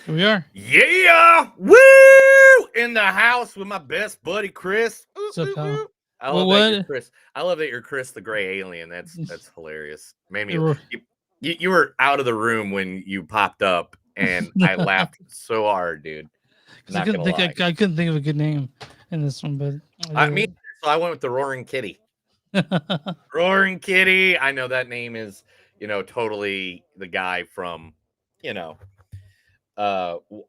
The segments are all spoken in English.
Here we are. Yeah, woo! In the house with my best buddy Chris. What's up, pal? I Well, love that you're what? Chris. I love that you're Chris the Gray Alien. That's hilarious. Made me. We're- You were out of the room when you popped up, and I laughed so hard, dude. 'Cause I couldn't think. I couldn't think of a good name in this one, but So I went with the Roaring Kitty. Roaring Kitty. I know that name is, totally the guy from,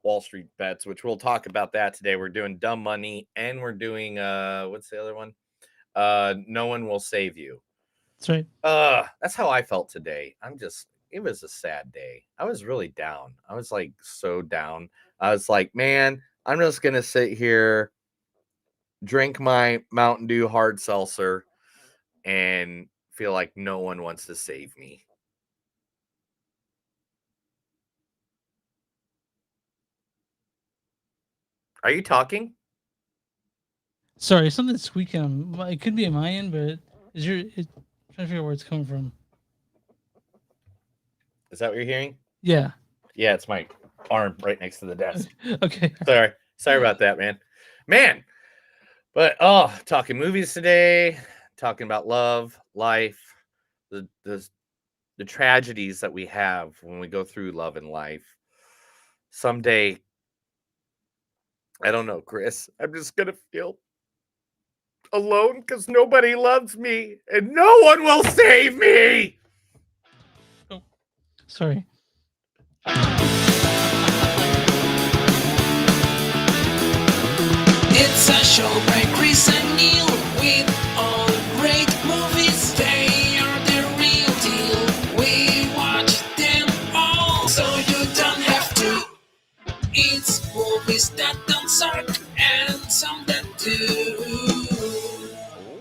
Wall Street Bets, which we'll talk about that today. We're doing Dumb Money, and we're doing what's the other one? No One Will Save You. That's right. That's how I felt today. It was a sad day. I was really down. I was like so down. I was like, man, I'm just gonna sit here, drink my Mountain Dew hard seltzer, and feel like no one wants to save me. Are you talking? Sorry, something's squeaking. It could be at my end, but I'm trying to figure out where it's coming from. Is that what you're hearing? Yeah. Yeah, it's my arm right next to the desk. Okay. Sorry about that, man. But talking movies today, talking about love, life, the tragedies that we have when we go through love and life. Someday, I don't know, Chris, I'm just gonna feel alone because nobody loves me and no one will save me. Oh, sorry. It's a show by Chris and Neil with all great movies. They are the real deal. We watch them all, so you don't have to. It's movies that don't suck and some that do.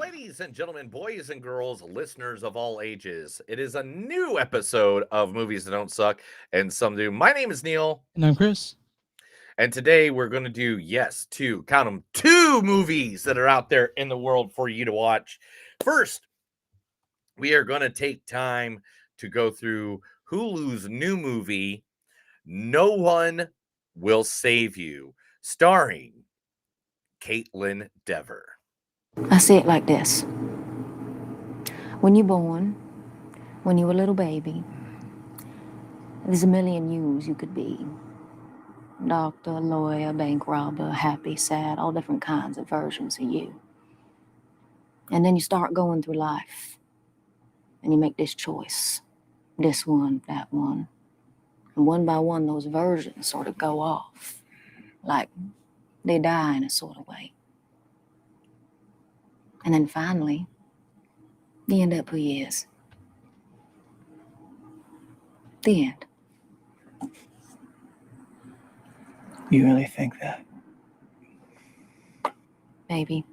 Ladies and gentlemen, boys and girls, listeners of all ages, it is a new episode of Movies That Don't Suck and Some Do. My name is Neil. And I'm Chris. And today we're going to do, two movies that are out there in the world for you to watch. First, we are going to take time to go through Hulu's new movie, No One Will Save You, starring Kaitlyn Dever. I say it like this. When you're born, when you're a little baby, there's a million yous you could be. Doctor, lawyer, bank robber, happy, sad, all different kinds of versions of you. And then you start going through life, and you make this choice, this one, that one. And one by one, those versions sort of go off, like they die in a sort of way. And then finally, you end up who he is. The end. You really think that? Maybe.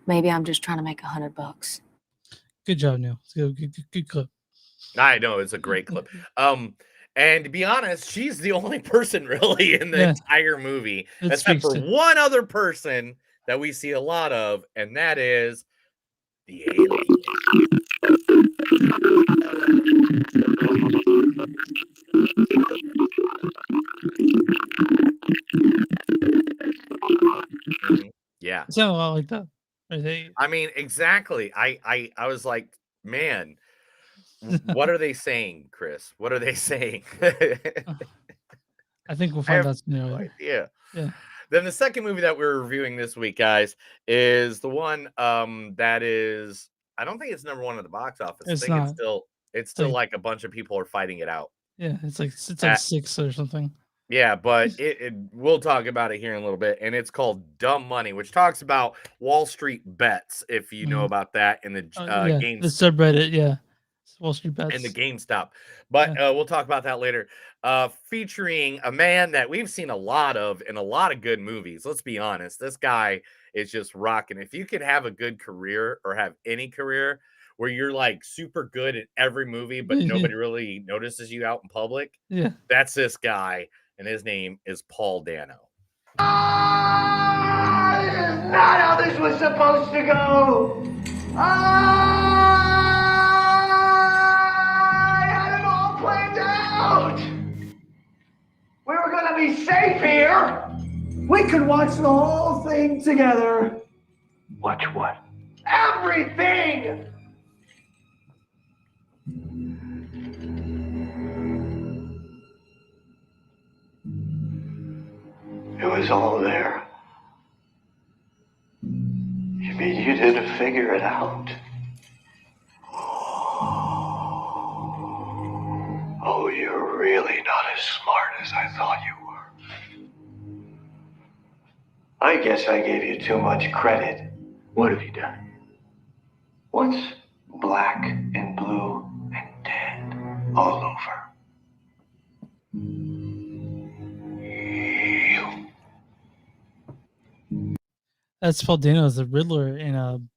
Maybe I'm just trying to make $100. Good job, Neil. Good clip. I know, it's a great clip. And to be honest, she's the only person really in the entire movie, except for one other person that we see a lot of, and that is the alien. Yeah. It sounded a lot like that. I mean, exactly. I was like, man, what are they saying, Chris? What are they saying? I think we'll find out soon. No idea. Yeah. Then the second movie that we're reviewing this week, guys, is the one that is, I don't think it's number one at the box office. It's I think not. It's still like a bunch of people are fighting it out. Yeah, it's like 6 or something. Yeah, but we'll talk about it here in a little bit, and it's called Dumb Money, which talks about Wall Street Bets, if you know about that, in the GameStop. The subreddit, Wall Street Bets. And the GameStop. But we'll talk about that later. Featuring a man that we've seen a lot of in a lot of good movies. Let's be honest. This guy is just rocking. If you could have a good career or have any career where you're like super good at every movie, but nobody really notices you out in public, that's this guy. And his name is Paul Dano. This is not how this was supposed to go. I had it all planned out. safe here. We could watch the whole thing together. Watch what? Everything! It was all there. You mean you didn't figure it out? Oh, you're really not as smart as I thought you were. I guess I gave you too much credit. What have you done? What's black and blue and dead all over? You. That's Paul Dano as the Riddler in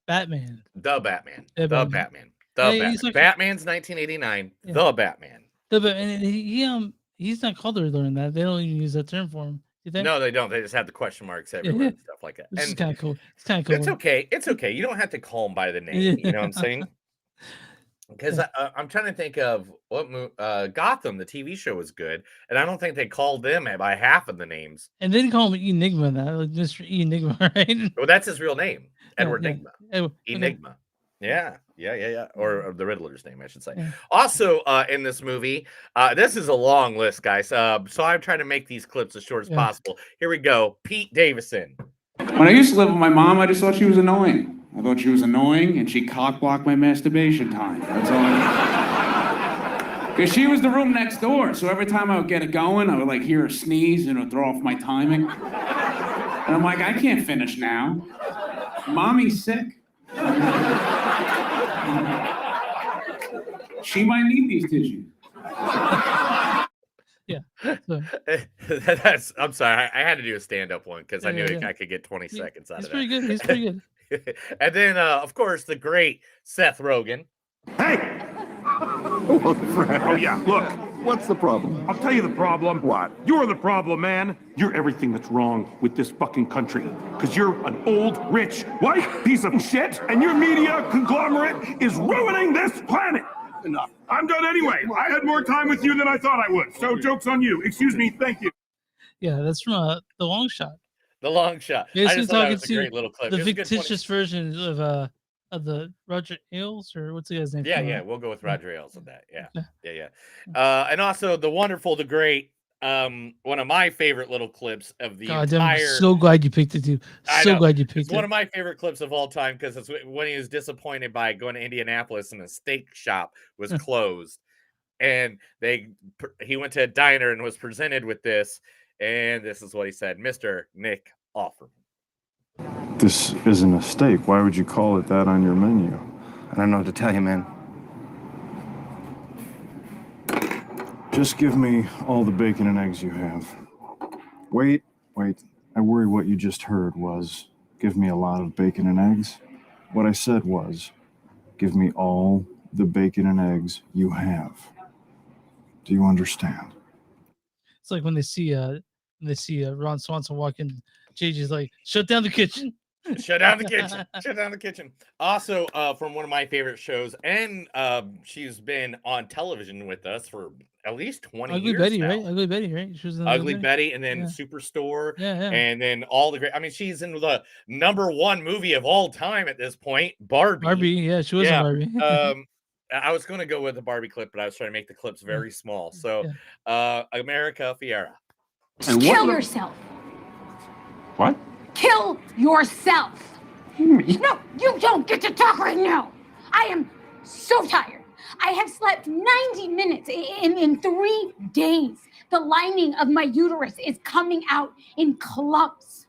Batman. The Batman. Yeah, The Batman. Batman. The Yeah, Batman. he's like- Batman's 1989. Yeah. The Batman. No, but and he's not called the Riddler in that. They don't even use that term for him. You think? No, they don't. They just have the question marks everywhere and stuff like that. Which is And kind of cool. It's kind of cool. it's okay. It's okay. You don't have to call him by the name. You know what I'm saying? Because I'm trying to think of what Gotham, the TV show, was good, and I don't think they called them by half of the names. And they didn't call him Enigma, that like Mr. Enigma, right? Well, that's his real name, Edward yeah. Enigma. Okay. Enigma. Yeah. Or the Riddler's name, I should say. Yeah. Also, in this movie, this is a long list, guys. So I'm trying to make these clips as short as Yeah. possible. Here we go. Pete Davidson. When I used to live with my mom, I just thought she was annoying. I thought she was annoying, and she cock-blocked my masturbation time. That's all I Because she was the room next door, so every time I would get it going, I would like hear her sneeze and it would throw off my timing. And I'm like, I can't finish now. Mommy's sick. She might need these tissues. So, I'm sorry. I had to do a stand-up one because I knew Yeah. I could get 20 seconds out he's of pretty that. good. He's pretty good. And then, of course, the great Seth Rogen. Hey! Oh, yeah, look. What's the problem? I'll tell you the problem. What? You're the problem, man. You're everything that's wrong with this fucking country. Because you're an old, rich, white piece of shit, and your media conglomerate is ruining this planet. Enough. I'm done anyway. I had more time with you than I thought I would. So joke's on you. Excuse me. Thank you. Yeah, that's from The Long Shot. The Long Shot. Yeah, I so just thought that talking was a to great little clip. The It was a good 20 fictitious version of the Roger Ailes, or what's the guy's name? Yeah, from, yeah, we'll go with Roger Ailes on that. Yeah, Yeah. yeah. And also the wonderful, the great, one of my favorite little clips of the God, entire. I'm so glad you picked it, dude. I So know. glad you It's picked one it. of my favorite clips of all time because it's when he was disappointed by going to Indianapolis and the steak shop was closed, and he went to a diner and was presented with this, and this is what he said, Mr. Nick Offerman. This isn't a steak. Why would you call it that on your menu? I don't know what to tell you, man. Just give me all the bacon and eggs you have. Wait. I worry what you just heard was, give me a lot of bacon and eggs. What I said was, give me all the bacon and eggs you have. Do you understand? It's like when they see Ron Swanson walk in, JJ's like, shut down the kitchen. Shut down the kitchen. Shut down the kitchen. Also, from one of my favorite shows, and she's been on television with us for at least 20 Ugly years Betty, now. right? Ugly Betty, right? She was in Ugly Betty, and then Yeah. Superstore, Yeah. and then all the great. I mean, she's in the #1 movie of all time at this point, Barbie. Barbie, yeah, she was Yeah, in Barbie. I was going to go with the Barbie clip, but I was trying to make the clips very small. So, America Fiera. And Kill yourself. What? Kill yourself. No, you don't get to talk right now. I am so tired. I have slept 90 minutes in 3 days. The lining of my uterus is coming out in clumps.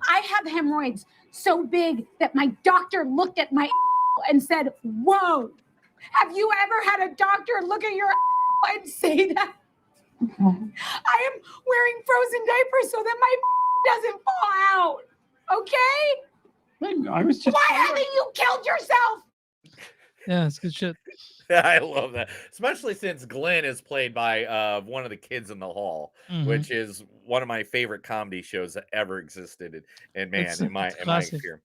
I have hemorrhoids so big that my doctor looked at my and said, "Whoa, have you ever had a doctor look at your and say that?" I am wearing frozen diapers so that my doesn't fall out. Okay? I was just. Why haven't you killed yourself? Yeah, it's good shit. I love that, especially since Glenn is played by one of the kids in the hall, Mhm. which is one of my favorite comedy shows that ever existed. And man, It's in my classic. experience.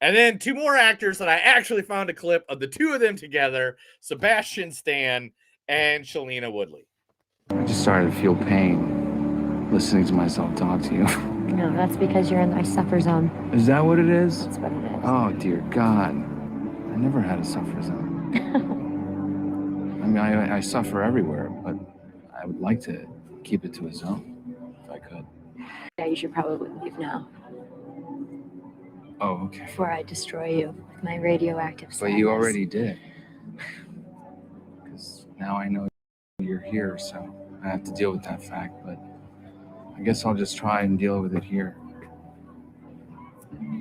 And then 2 more actors that I actually found a clip of the 2 of them together: Sebastian Stan and Shailena Woodley. I just started to feel pain. listening to myself talk to you. No, that's because you're in my suffer zone. Is that what it is? That's what it is. Oh, dear God. I never had a suffer zone. I mean, I suffer everywhere, but I would like to keep it to a zone, if I could. Yeah, you should probably leave now Oh, okay. before I destroy you with my radioactive But you sadness. already did. Because now I know you're here, so I have to deal with that fact, but I guess I'll just try and deal with it here.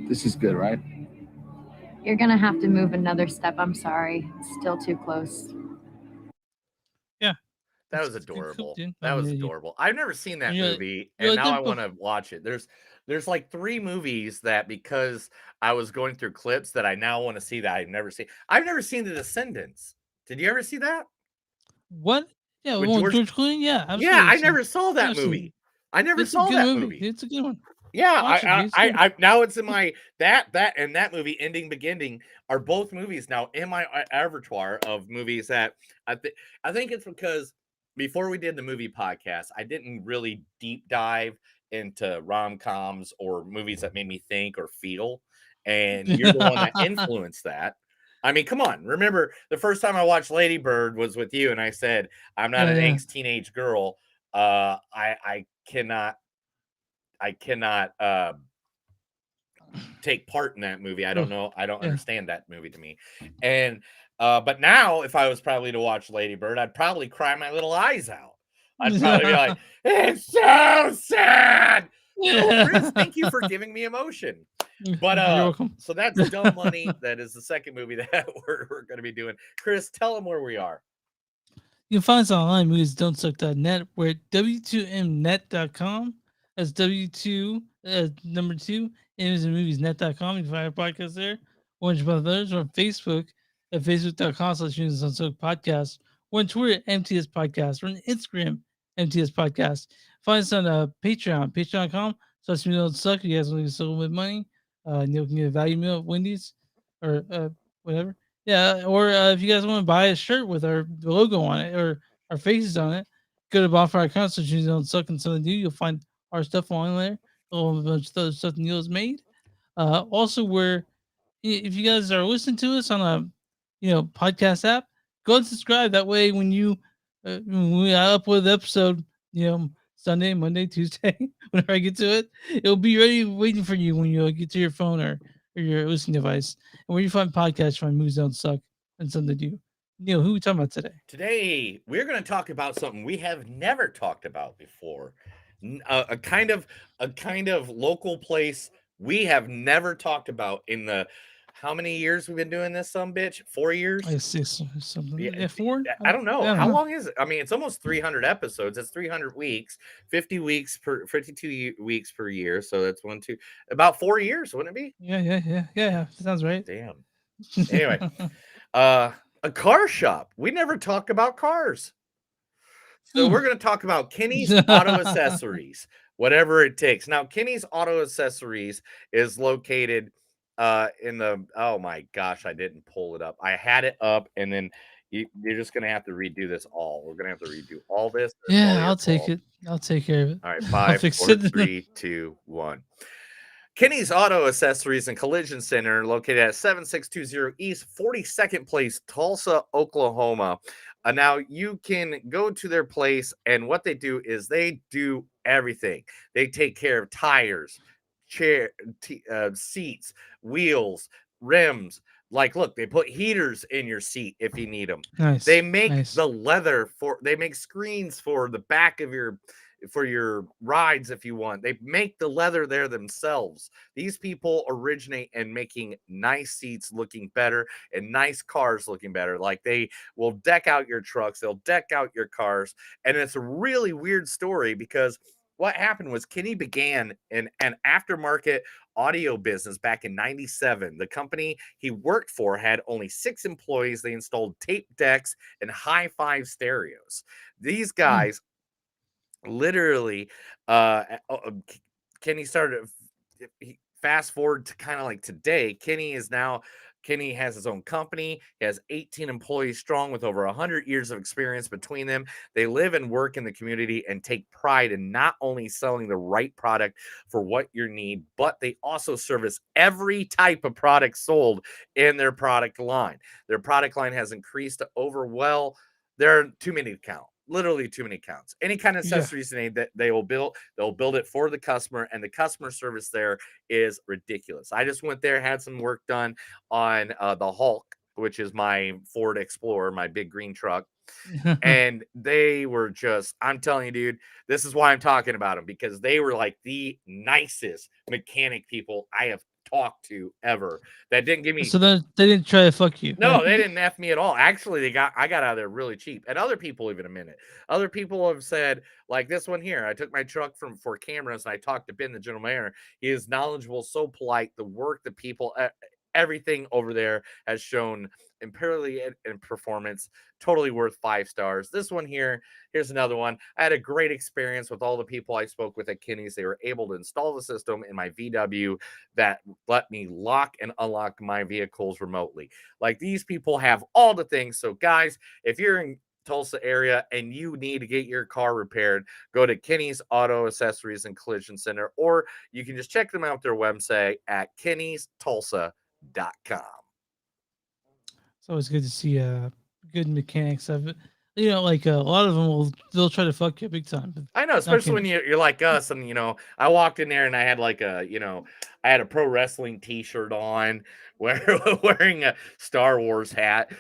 This is good, right? You're gonna have to move another step. I'm sorry. It's still too close. That It's was good cook, adorable. dude. That I was mean, adorable. I've never seen that you're- movie, you're and like now I that want to watch it. There's like 3 movies that because I was going through clips that I now want to see that I've never seen. I've never seen The Descendants. Did you ever see that? What? Yeah, With well, George- George Clooney. Yeah, absolutely. Yeah, I So- never saw that absolutely. movie. I never It's a saw good that movie. movie. It's a good one. Yeah, Watch it, dude. It's good. I now it's in my that and that movie Ending Beginning are both movies now in my repertoire of movies that I think it's because before we did the movie podcast, I didn't really deep dive into rom-coms or movies that made me think or feel, and you're the one that influenced that. I mean, come on. Remember the first time I watched Lady Bird was with you, and I said, I'm not an Yeah. angst teenage girl. I cannot take part in that movie. I don't know. I don't Yeah. understand that movie to me. And but now if I was probably to watch Lady Bird, I'd probably cry my little eyes out. I'd probably be like, it's so sad. So, Chris, thank you for giving me emotion. But You're welcome. so that's Dumb Money. That is the second movie that we're going to be doing. Chris, tell them where we are. You can find us online, moviesdon'tsuck.net. We're at w2mnet.com. That's W2, number 2, moviesnet.com. You can find our podcast there. Or a bunch of others. We're on Facebook at facebook.com/moviesdon'tsuck podcast. We're on Twitter, MTS Podcast. We're on Instagram, MTS Podcast. Find us on Patreon, patreon.com/moviesdon'tsuck. You guys want to give us a little bit of money. You can get a value meal at Wendy's or whatever. Yeah, or if you guys want to buy a shirt with our logo on it or our faces on it, go to Bonfire Concert. You don't suck and something to do. You'll find our stuff on there. A whole bunch of other stuff Neil's made. Also, if you guys are listening to us on a podcast app, go and subscribe. That way, when when we upload the episode, Sunday, Monday, Tuesday, whenever I get to it, it'll be ready waiting for you when you get to your phone or your listening device. And where you find podcasts, find Movies Don't Suck and something to do. Neil, who are we talking about today? Today, we're going to talk about something we have never talked about before. A kind of local place we have never talked about in the how many years we've been doing this, some bitch? 4 years? Like 6 or something. Yeah, Yeah, 4? I don't know. I don't How know. long is it? I mean, it's almost 300 episodes. That's 300 weeks, 52 weeks per year. So that's about 4 years, wouldn't it be? Yeah. Sounds right. Damn. Anyway, a car shop. We never talk about cars. So we're going to talk about Kenny's Auto Accessories, whatever it takes. Now, Kenny's Auto Accessories is located in the, oh my gosh, I didn't pull it up. I had it up, and then you're just going to have to redo this all. We're going to have to redo all this. Yeah, I'll take it. I'll take care of it. All right, I'll 5, fix 4, it. 3, 2, 1. Kenny's Auto Accessories and Collision Center, located at 7620 East 42nd Place, Tulsa, Oklahoma. Now, you can go to their place, and what they do is they do everything. They take care of tires, seats, wheels, rims. Like, look, they put heaters in your seat if you need them. Nice. They make nice. the leather they make screens for the back of for your rides if you want. They make the leather there themselves. These people originate in making nice seats looking better and nice cars looking better. Like, they will deck out your trucks, they'll deck out your cars. And it's a really weird story because what happened was Kenny began in an aftermarket audio business back in 97. The company he worked for had only 6 employees. They installed tape decks and hi-fi stereos. These guys literally Kenny started, fast forward to kind of like today, Kenny is now Kenny has his own company. He has 18 employees strong with over 100 years of experience between them. They live and work in the community and take pride in not only selling the right product for what you need, but they also service every type of product sold in their product line. Their product line has increased to over, well, there are too many to count. Literally too many counts. Any kind of Yeah. accessories they need, that they'll build it for the customer, and the customer service there is ridiculous. I just went there, had some work done on the Hulk, which is my Ford Explorer, my big green truck. And they were just, I'm telling you, dude, this is why I'm talking about them, because they were like the nicest mechanic people I have talked to ever. That didn't give me So then they didn't try to fuck you. no, right? they didn't F me at all. Actually, I got out of there really cheap. And other people even a minute. Other people have said, like this one here. I took my truck for cameras and I talked to Ben, the general manager. He is knowledgeable, so polite. The work, the people, everything over there has shown imperially in performance. Totally worth 5 stars. This one here, here's another one. I had a great experience with all the people I spoke with at Kenny's. They were able to install the system in my VW that let me lock and unlock my vehicles remotely. Like, these people have all the things. So guys, if you're in Tulsa area and you need to get your car repaired, go to Kenny's Auto Accessories and Collision Center, or you can just check them out their website at kennystulsa.com. It's always good to see good mechanics of it. You know, like a lot of them they'll try to fuck you big time. But I know, not especially when Kenny. you're like us, and I walked in there and I had like I had a pro wrestling T-shirt on, wearing a Star Wars hat.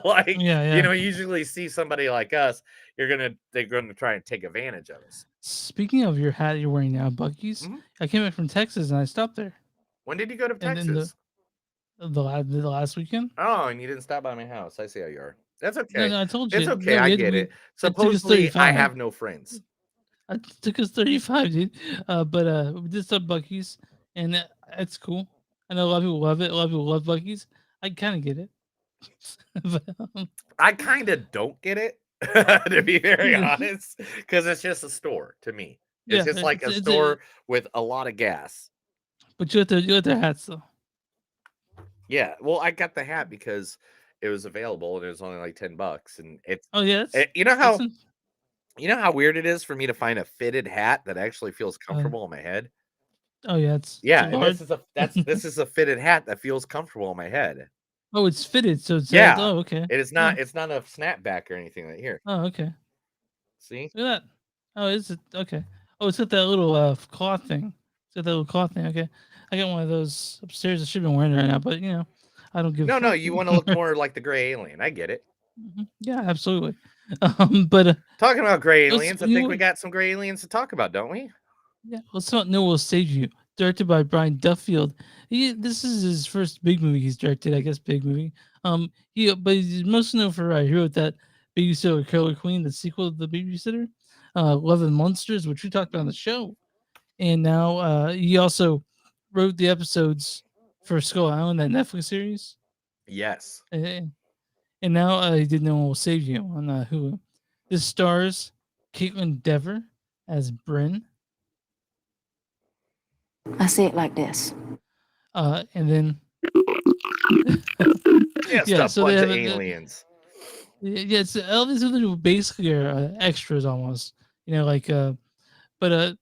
Like Yeah, yeah. usually see somebody like us, they're gonna try and take advantage of us. Speaking of your hat you're wearing now, Bucky's, Mhm. I came back from Texas and I stopped there. When did you go to And then Texas? the last weekend. Oh, and you didn't stop by my house. I see how you are. That's No, okay. no, I told It's you. okay. No, I we get it. it took us Supposedly, I 35. have no friends. It took us 35, dude. But we did stop Bucky's, and it's cool. I know a lot of people love it. A lot of people love Bucky's. I kind of get it. But, I kind of don't get it, to be very honest, because it's just a store to me. It's yeah, just like a it's store with a lot of gas. but you got their hats though. Yeah, well, I got the hat because it was available and it was only like $10, and Oh yeah, you know how that's weird it is for me to find a fitted hat that actually feels comfortable on my head. oh yeah, it's Yeah, too and hard. this is a fitted hat that feels comfortable on my head. Oh, it's fitted, so it's Yeah, oh okay. it is Yeah. not. It's not a snapback or anything like here. Oh okay. See? Look at that. Oh, is it okay? Oh, it's got that little cloth thing. It's got that little cloth thing. Okay, I got one of those upstairs. I should be wearing it right now, but I don't give. a No, fuck. you want to look more like the gray alien. I get it. Yeah, absolutely. But Talking about gray let's aliens, I you think know we what? got some gray aliens to talk about, don't we? Yeah, let's talk. No, Will Save You, directed by Brian Duffield. This is his first big movie he's directed. I guess big movie. But he's most known for he wrote that Babysitter Killer Queen, the sequel to The Babysitter, Love and Monsters, which we talked about on the show, and now he also wrote the episodes for Skull Island, that Netflix series. Yes. And now he did No One Will Save You on Hulu. This stars Caitlin Dever as Bryn. I see it like this. And then Just Yeah, a so they bunch of have aliens. yeah, it's all these other basically are extras almost. Yeah. Why don't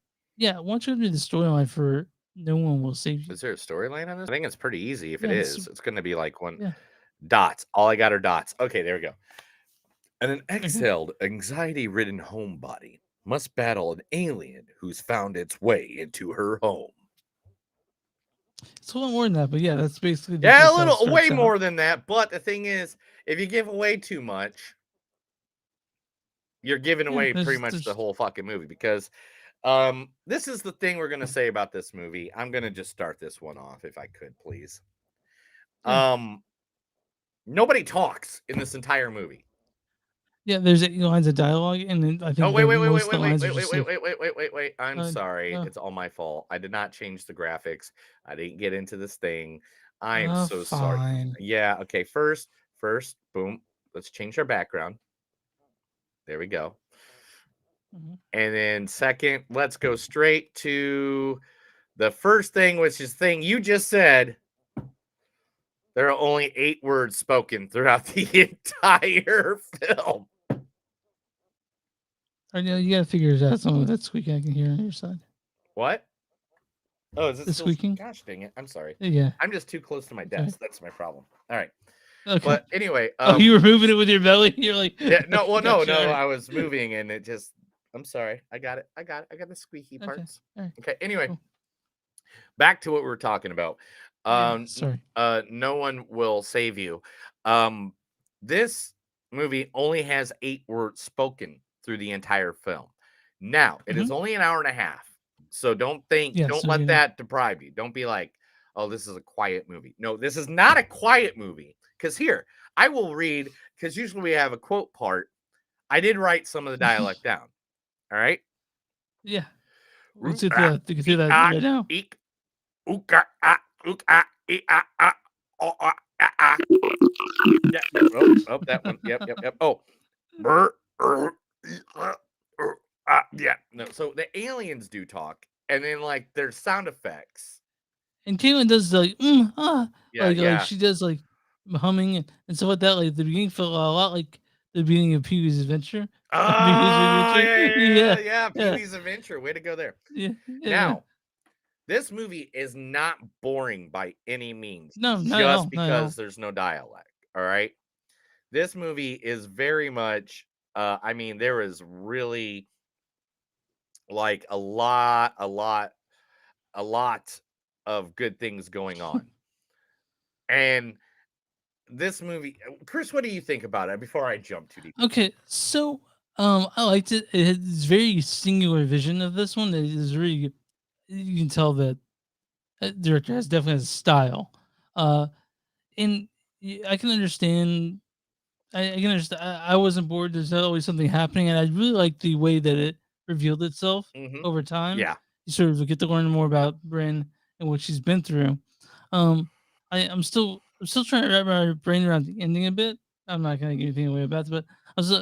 you read the storyline for No One Will Save You? Is there a storyline on this? I think it's pretty easy. If Yeah, it it's- is, it's going to be like one Yeah. dots. All I got are dots. Okay, there we go. And an exhaled, anxiety-ridden homebody must battle an alien who's found its way into her home. It's a little more than that, but yeah, that's basically the Yeah, a gist how it little, starts way out. more than that. But the thing is, if you give away too much, you're giving Yeah, away pretty there's- much the there's- whole fucking movie, because this is the thing we're gonna say about this movie. I'm gonna just start this one off if I could, please. Yeah. Nobody talks in this entire movie. Yeah, there's 8 lines of dialogue, and then I think Oh, wait. most of the lines are just like, I'm sorry. uh, It's all my fault. I did not change the graphics. I didn't get into this thing. I am "Oh, so sorry. fine." Yeah, okay. First, boom. Let's change our background. There we go. Mhm. And then second, let's go straight to the first thing, which is the thing you just said. There are only 8 words spoken throughout the entire film. I know you gotta figure it out. Some of that squeaking I can hear on your side. What? Oh, is it The still squeaking? Gosh dang it. I'm sorry. Yeah. I'm just too close to my Sorry. desk. That's my problem. All right. Okay. But anyway, Oh, you were moving it with your belly. You're like, yeah, no, well, no, Gotcha, no, alright. I was moving and it just. I'm sorry. I got it. I got the squeaky Okay, parts. alright, Okay. Anyway, cool. back to what we were talking about. Yeah, sorry. No one will save you. This movie only has 8 words spoken through the entire film. Now, it is only an hour and a half. So don't Yeah, so let you know. that deprive you. Don't be like, oh, this is a quiet movie. No, this is not a quiet movie. Because here, I will read, because usually we have a quote part. I did write some of the dialect down. All right. Yeah. Let's get through that right now. Yeah, oh, that one. Yep. Oh, yeah. No, so the aliens do talk, and then like there's sound effects. And Caitlin does like, Yeah, like she does like humming and stuff like that. Like the beginning felt a lot like the beginning of Pee Wee's Adventure. Oh, Yeah. yeah. Pee-wee's Adventure. Way to go there. Yeah. Now, this movie is not boring by any means. No, not at just all, not at all. because there's no dialect. All right. This movie is very much. I mean, there is really like a lot of good things going on. And this movie, Chris, what do you think about it before I jump too deep? Okay, so I liked it. It's very singular vision of this one. It is really, you can tell that director definitely has style. And I can understand. I can understand. I wasn't bored. There's always something happening, and I really like the way that it revealed itself over time. Yeah. You sort of get to learn more about Bryn and what she's been through. I'm still trying to wrap my brain around the ending a bit. I'm not gonna give anything away about it,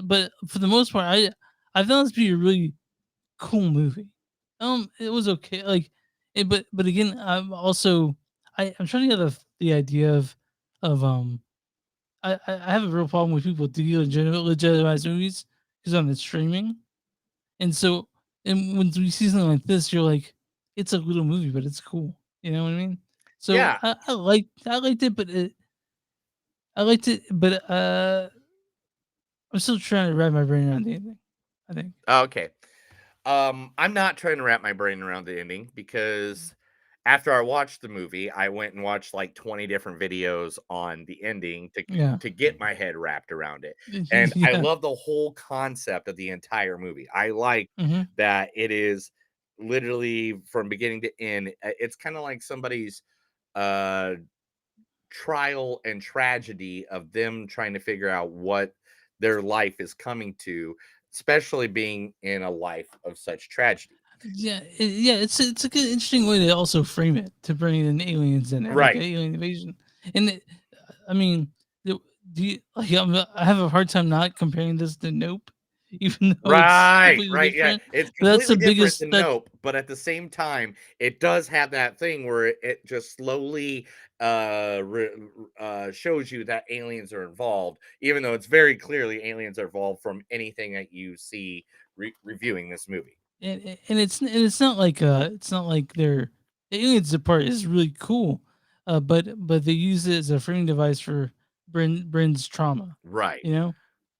but for the most part, I found this to be a really cool movie. It was okay, like, but again, I'm trying to get the idea of I have a real problem with people legitimize movies because on the streaming, and so and when we see something like this, you're like, it's a little movie, but it's cool. You know what I mean? So Yeah. I liked it, but I'm still trying to wrap my brain around the ending. I think. Okay. I'm not trying to wrap my brain around the ending because after I watched the movie, I went and watched like 20 different videos on the ending to get my head wrapped around it. And I Yeah. love the whole concept of the entire movie. I like Mhm. that it is literally from beginning to end. It's kind of like somebody's trial and tragedy of them trying to figure out what their life is coming to, especially being in a life of such tragedy. Yeah, it's a good, interesting way to also frame it to bring in aliens in it, like Right. alien invasion. And I mean, do you like? I have a hard time not comparing this to Nope, even though it's Right, completely yeah. different. It's But that's the completely different biggest. than That Nope, but at the same time, it does have that thing where it just slowly shows you that aliens are involved, even though it's very clearly aliens are involved from anything that you see reviewing this movie. and it's not like their aliens part is really cool, but they use it as a framing device for Bryn's trauma. Right. You know,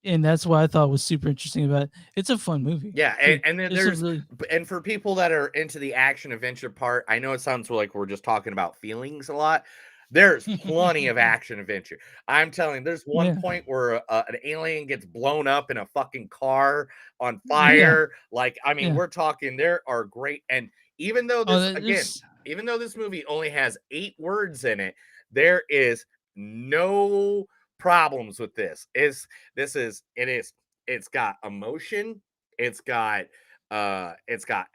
and that's what I thought was super interesting about it. It's a fun movie. Yeah, Like, and then there's some really and for people that are into the action adventure part, I know it sounds like we're just talking about feelings a lot. There's plenty of action adventure. I'm telling you, there's one Yeah. point where an alien gets blown up in a fucking car on Yeah. fire. Like, I mean, Yeah. we're talking there are great. And even though Oh, this again, there's even though this movie only has 8 words in it, there is no problems with this. It's got emotion, it's got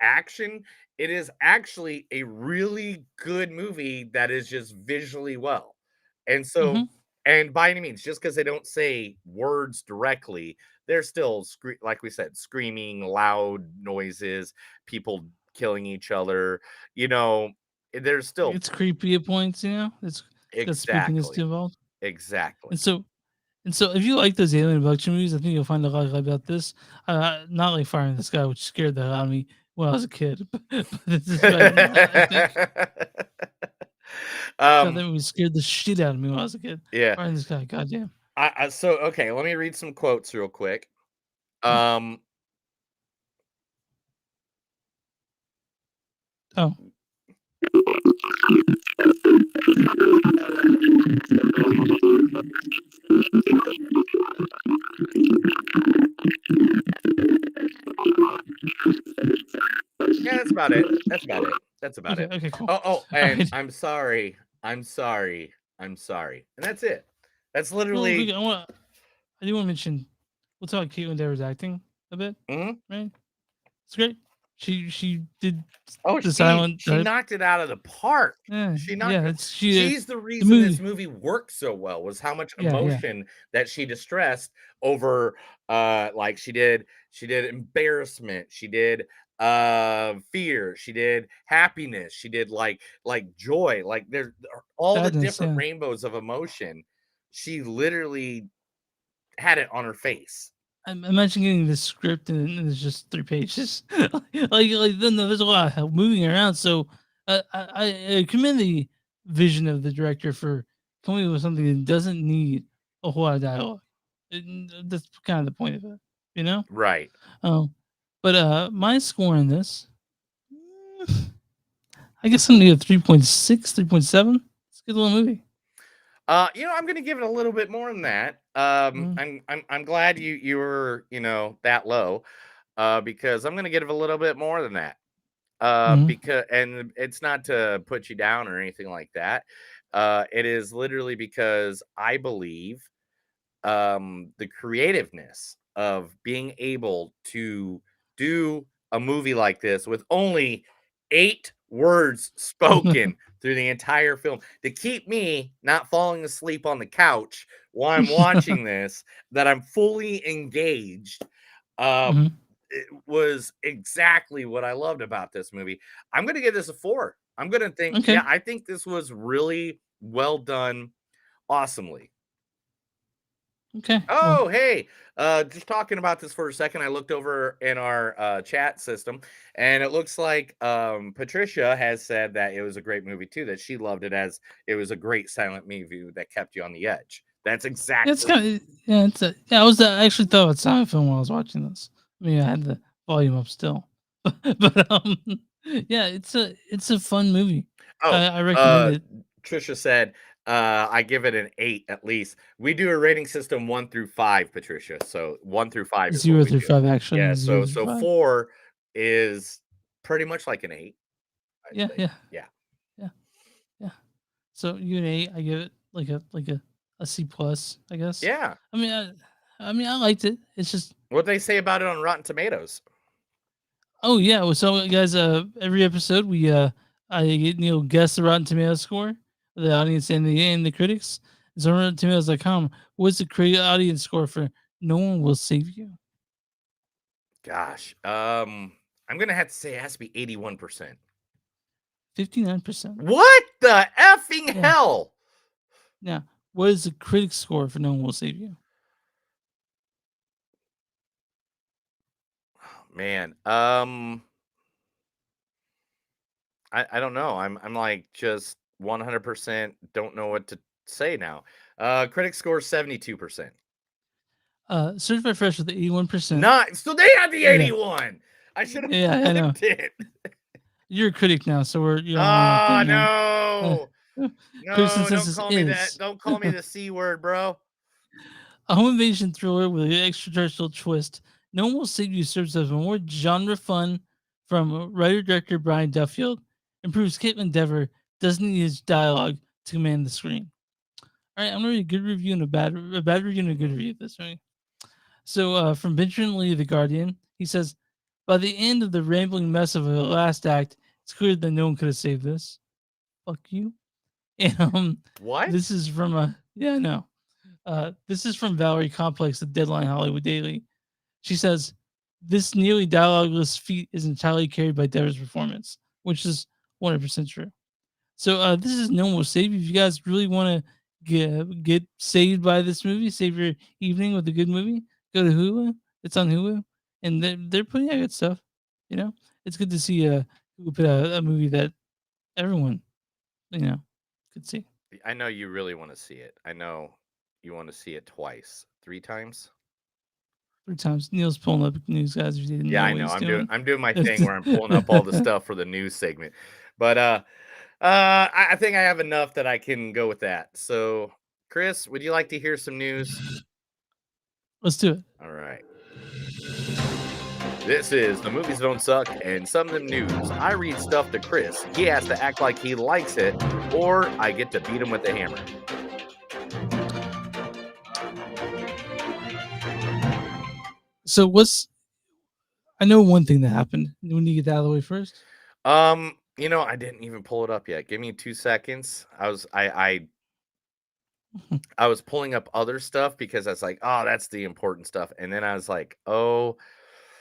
action. It is actually a really good movie that is just visually well. And so, Mhm. and by any means, just because they don't say words directly, they're still like we said, screaming, loud noises, people killing each other. You know, there's still It's creepy at points, you know. got spookiness Exactly. involved. Exactly. And so, if you like those alien abduction movies, I think you'll find a lot about this. Not like Fire in the Sky, which scared the hell out of me when I was a kid. But this is better than that, I think. God, that movie scared the shit out of me when I was a kid. Yeah. Fire in the Sky, goddamn. So okay, let me read some quotes real quick. Oh, Yeah, that's about it. That's about it. That's about okay, it. okay, cool. Oh, All and right. I'm sorry. I'm sorry. I'm sorry. And that's it. That's Well, literally. I do want to mention. We'll talk about Caitlin Dever's acting a bit. Mhm. Right? It's great. She did Oh, the she silent. knocked it out of the park. Yeah, She knocked yeah. it. It's she. She's the The reason this movie. movie worked so well, was how much Yeah, yeah. emotion that she distressed over like she did embarrassment, she did fear, she did happiness, she did like joy, like there's all the Sadness. different Yeah. rainbows of emotion. She literally had it on her face. Imagine getting the script and it's just 3 pages. No, there's a lot of moving around. So I commend the vision of the director for coming up with something that doesn't need a whole lot of dialogue. That's kind of the point of it, you know. Right. But my score in this, I guess I'm gonna give 3.6, 3.7. It's a good little movie. I'm gonna give it a little bit more than that. I'm glad you were that low, because I'm gonna give it a little bit more than that. Because, and it's not to put you down or anything like that. It is literally because I believe the creativeness of being able to do a movie like this with only 8 words spoken through the entire film, to keep me not falling asleep on the couch while I'm watching this, that I'm fully engaged. It was exactly what I loved about this movie. I'm going to give this a 4. I'm going to think, Okay. yeah, I think this was really well done, awesomely. Okay. Oh, hey, just talking about this for a second, I looked over in our chat system, and it looks like Patricia has said that it was a great movie too, that she loved it, as it was a great silent movie that kept you on the edge. That's exactly. It's kind of I was I actually thought about silent film while I was watching this. I mean, I had the volume up still, but yeah, it's a fun movie. I recommend it. Trisha said, I give it an 8 at least. We do a rating system 1 through 5, Patricia. So 1 through 5 is 0 what we through do. 5 actually. Yeah, 0 so through 5. 4 is pretty much like an 8. Yeah, think. yeah, Yeah. yeah. So you an 8, I give it like a C plus, I guess. Yeah. I mean, I liked it. It's just What they say about it on Rotten Tomatoes? oh yeah. Well, so guys, every episode we I guess the Rotten Tomatoes score, the audience and the critics. It's on RottenTomatoes.com. What's the audience score for No One Will Save You? Gosh, I'm gonna have to say it has to be 81%. 59%. What the effing Yeah. hell? Now, what is the critic score for No One Will Save You? Man, I don't know. I'm like just 100% don't know what to say now. Critic score 72%. Certified Fresh with 81%. Not so they had the Yeah. 81. I should have Yeah, I know. clicked it. You're a critic now, so we're Oh no. no. No, Critics' don't consensus call me that. is Don't call me the C word, bro. a home invasion thriller with an extraterrestrial twist. No One Will Save You serves as a more genre fun from writer-director Brian Duffield and proves Caitlin Dever doesn't need his dialogue to command the screen. All right, I'm gonna read a good review and a bad review and a good review of this, right? So from Benjamin Lee of The Guardian, he says, by the end of the rambling mess of the last act, it's clear that no one could have saved this. Fuck you. And What? this is from I know. This is from Valerie Complex of Deadline Hollywood Daily. She says, this nearly dialogueless feat is entirely carried by Dever's performance, which is 100% true. So this is No More Save. If you guys really want to get saved by this movie, save your evening with a good movie, go to Hulu. It's on Hulu, and they're putting out good stuff. You know, it's good to see Hulu put out a movie that everyone could see. I know you really want to see it. I know you want to see it twice, 3 times. 3 times. Neil's pulling up news, guys. If you didn't Yeah, know I what know. he's I'm doing my thing where I'm pulling up all the stuff for the news segment. But I think I have enough that I can go with that. So, Chris, would you like to hear some news? Let's do it. All right. This is The Movies Don't Suck and Some of Them News. I read stuff to Chris. He has to act like he likes it, or I get to beat him with a hammer. So I know one thing that happened. We need to get that out of the way first. I didn't even pull it up yet. Give me 2 seconds. I was pulling up other stuff because I was like, oh, that's the important stuff. And then I was like, oh,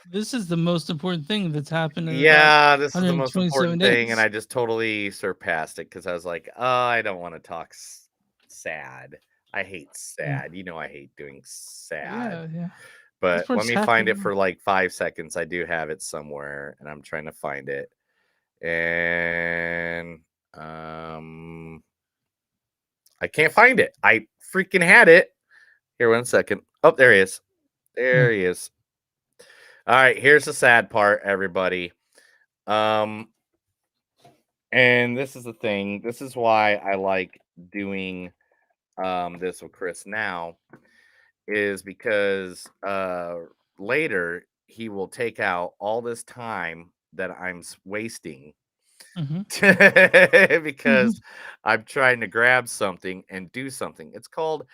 This is the most important thing that's happened. In yeah, about this is the most 127 important thing. days. And I just totally surpassed it because I was like, oh, I don't want to talk sad. I hate sad. I hate doing sad. Yeah. But where let it's me find it happening. for like 5 seconds. I do have it somewhere and I'm trying to find it. And I can't find it. I freaking had it. Here, 1 second. Oh, there he is. There he is. All right, here's the sad part, everybody. And this is the thing. This is why I like doing this with Chris now, is because later he will take out all this time that I'm wasting because I'm trying to grab something and do something. It's called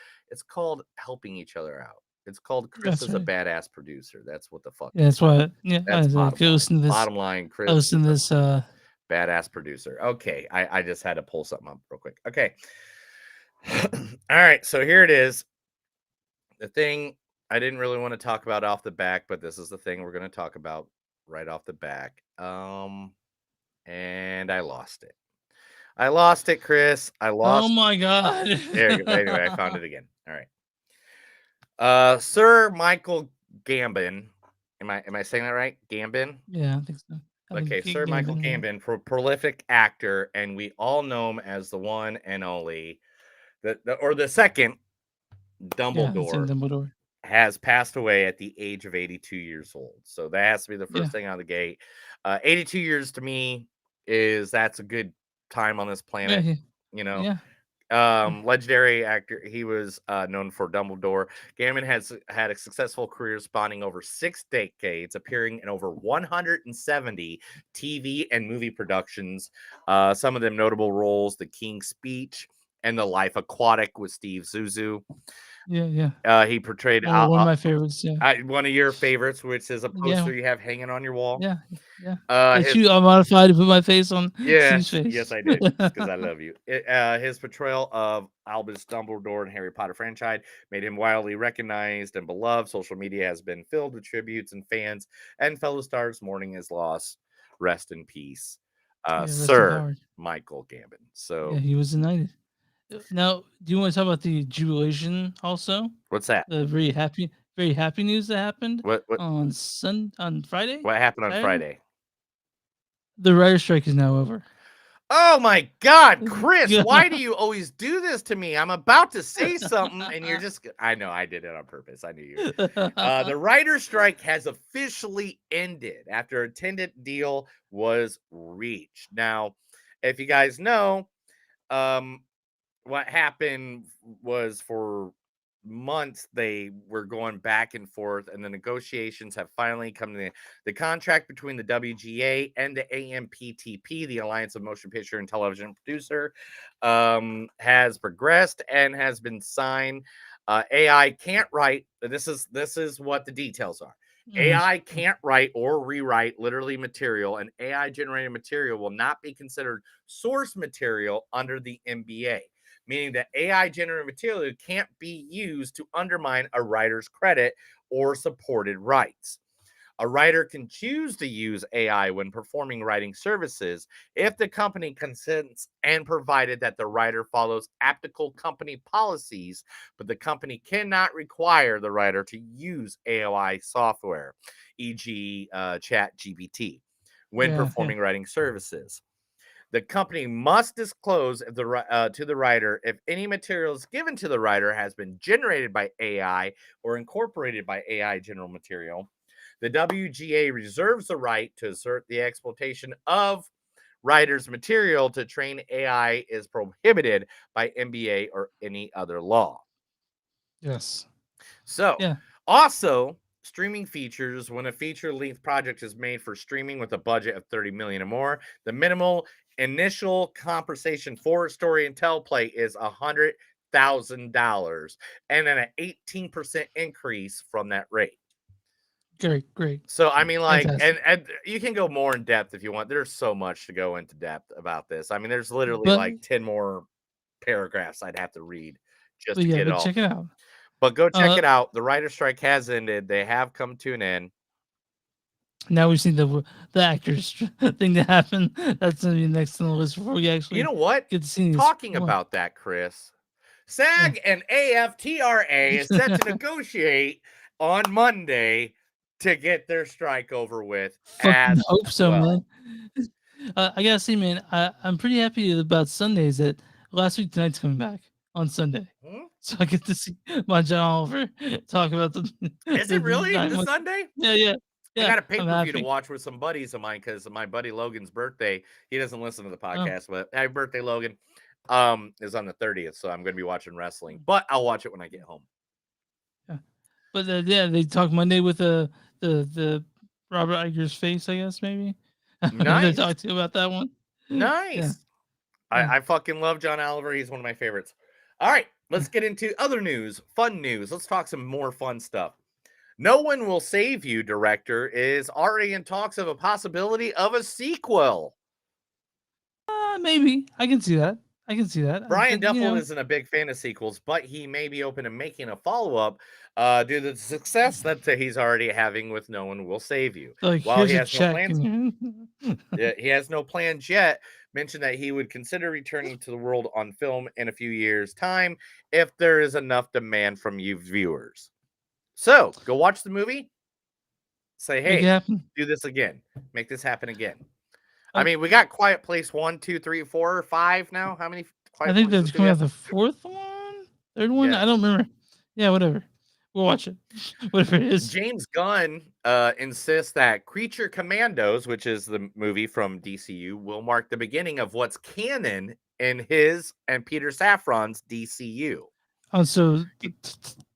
helping each other out. It's called Chris That's is a right. badass producer. That's what the fuck. Yeah, that's why. Yeah, That's go listen to this. bottom line. Chris Listen to is this. a badass producer. Okay, I just had to pull something up real quick. Okay. All right, so here it is. The thing I didn't really want to talk about off the back, but this is the thing we're going to talk about right off the back. And I lost it. I lost it, Chris. I lost. Oh my god! There you go. Anyway, I found it again. All right. Sir Michael Gambon. Am I saying that right? Gambon? Yeah, I think so. Okay, Sir Michael Gambon, prolific actor, and we all know him as the one and only, the second Dumbledore, Dumbledore has passed away at the age of 82 years old. So that has to be the first thing out of the gate. 82 years to me that's a good time on this planet. Yeah. Legendary actor. He was known for Dumbledore. Gambon has had a successful career spanning over 6 decades, appearing in over 170 TV and movie productions. Some of them notable roles: The King's Speech and The Life Aquatic with Steve Zissou. Yeah. He portrayed one of my favorites. Yeah. one of your favorites, which is a poster you have hanging on your wall. Yeah. I modified to put my face on. Yes, Steve's face. yes, I did, because I love you. His portrayal of Albus Dumbledore in Harry Potter franchise made him widely recognized and beloved. Social media has been filled with tributes and fans and fellow stars mourning his loss. Rest in peace, Sir Michael Gambon. So yeah, he was united. Now, do you want to talk about the jubilation also? What's that? The very happy news that happened What on Friday? What happened on Friday? The writer's strike is now over. Oh my God, Chris, why do you always do this to me? I'm about to say something and you're just, I know I did it on purpose. I knew you. The writer's strike has officially ended after a tentative deal was reached. Now, if you guys know, what happened was for months they were going back and forth, and the negotiations have finally come to the contract between the WGA and the AMPTP, the Alliance of Motion Picture and Television Producer, has progressed and has been signed. AI can't write. This is what the details are. AI can't write or rewrite literally material, and AI generated material will not be considered source material under the MBA. Meaning that AI generated material can't be used to undermine a writer's credit or supported rights. A writer can choose to use AI when performing writing services if the company consents and provided that the writer follows applicable company policies, but the company cannot require the writer to use AI software, e.g., ChatGPT, when Yeah, performing writing services. The company must disclose if to the writer if any materials given to the writer has been generated by AI or incorporated by AI general material. The WGA reserves the right to assert the exploitation of writers' material to train AI is prohibited by NBA or any other law. yes, So, yeah. also streaming features. When a feature-length project is made for streaming with a budget of $30 million or more, the minimal initial compensation for story and teleplay is $100,000, and then an 18% increase from that rate. Great. So I mean, like, Fantastic. and you can go more in depth if you want. There's so much to go into depth about this. I mean, there's literally But like 10 more paragraphs I'd have to read just but to yeah, get it but all. check it out. But go check Uh, it out. The writer strike has ended. They have come to an end. Now we've seen the actors thing that happened. That's gonna be next on the list before we actually You know what? get to see this. Talking What? about that, Chris, SAG and AFTRA is set to negotiate on Monday to get their strike over with. Fucking As hope so, well. man. I gotta say, man, I'm pretty happy about Sundays that last week tonight's coming back on Sunday. Hmm? So I get to see my John Oliver talk about the. Is it really nine this months- Sunday? Yeah. I got a I'm pay-per-view to happy. watch with some buddies of mine because my buddy Logan's birthday. He doesn't listen to the podcast, but happy birthday, Logan. Is on the 30th, so I'm going to be watching wrestling, but I'll watch it when I get home. Yeah. But yeah, they talk Monday with the Robert Iger's face, I guess maybe. They Nice. talk to you about that one. Nice. Yeah. I fucking love John Oliver. He's one of my favorites. All right, let's get into other news, fun news. Let's talk some more fun stuff. No One Will Save You director is already in talks of a possibility of a sequel. Maybe I can see that. Brian But, you Duffel know, isn't a big fan of sequels, but he may be open to making a follow-up due to the success that he's already having with No One Will Save You. like While here's he a has no check. plans, yeah, he has no plans yet. Mentioned that he would consider returning to the world on film in a few years' time if there is enough demand from you viewers. So go watch the movie. Say, Make it hey, happen. do this again. Make this happen again. I mean, we got Quiet Place 1, 2, 3, 4, 5 now. How many Quiet I think Places that's do we coming have? out the fourth one, third one. Yeah. I don't remember. Yeah, whatever. We'll watch it. Whatever it is. James Gunn insists that Creature Commandos, which is the movie from DCU, will mark the beginning of what's canon in his and Peter Safran's DCU. Oh, so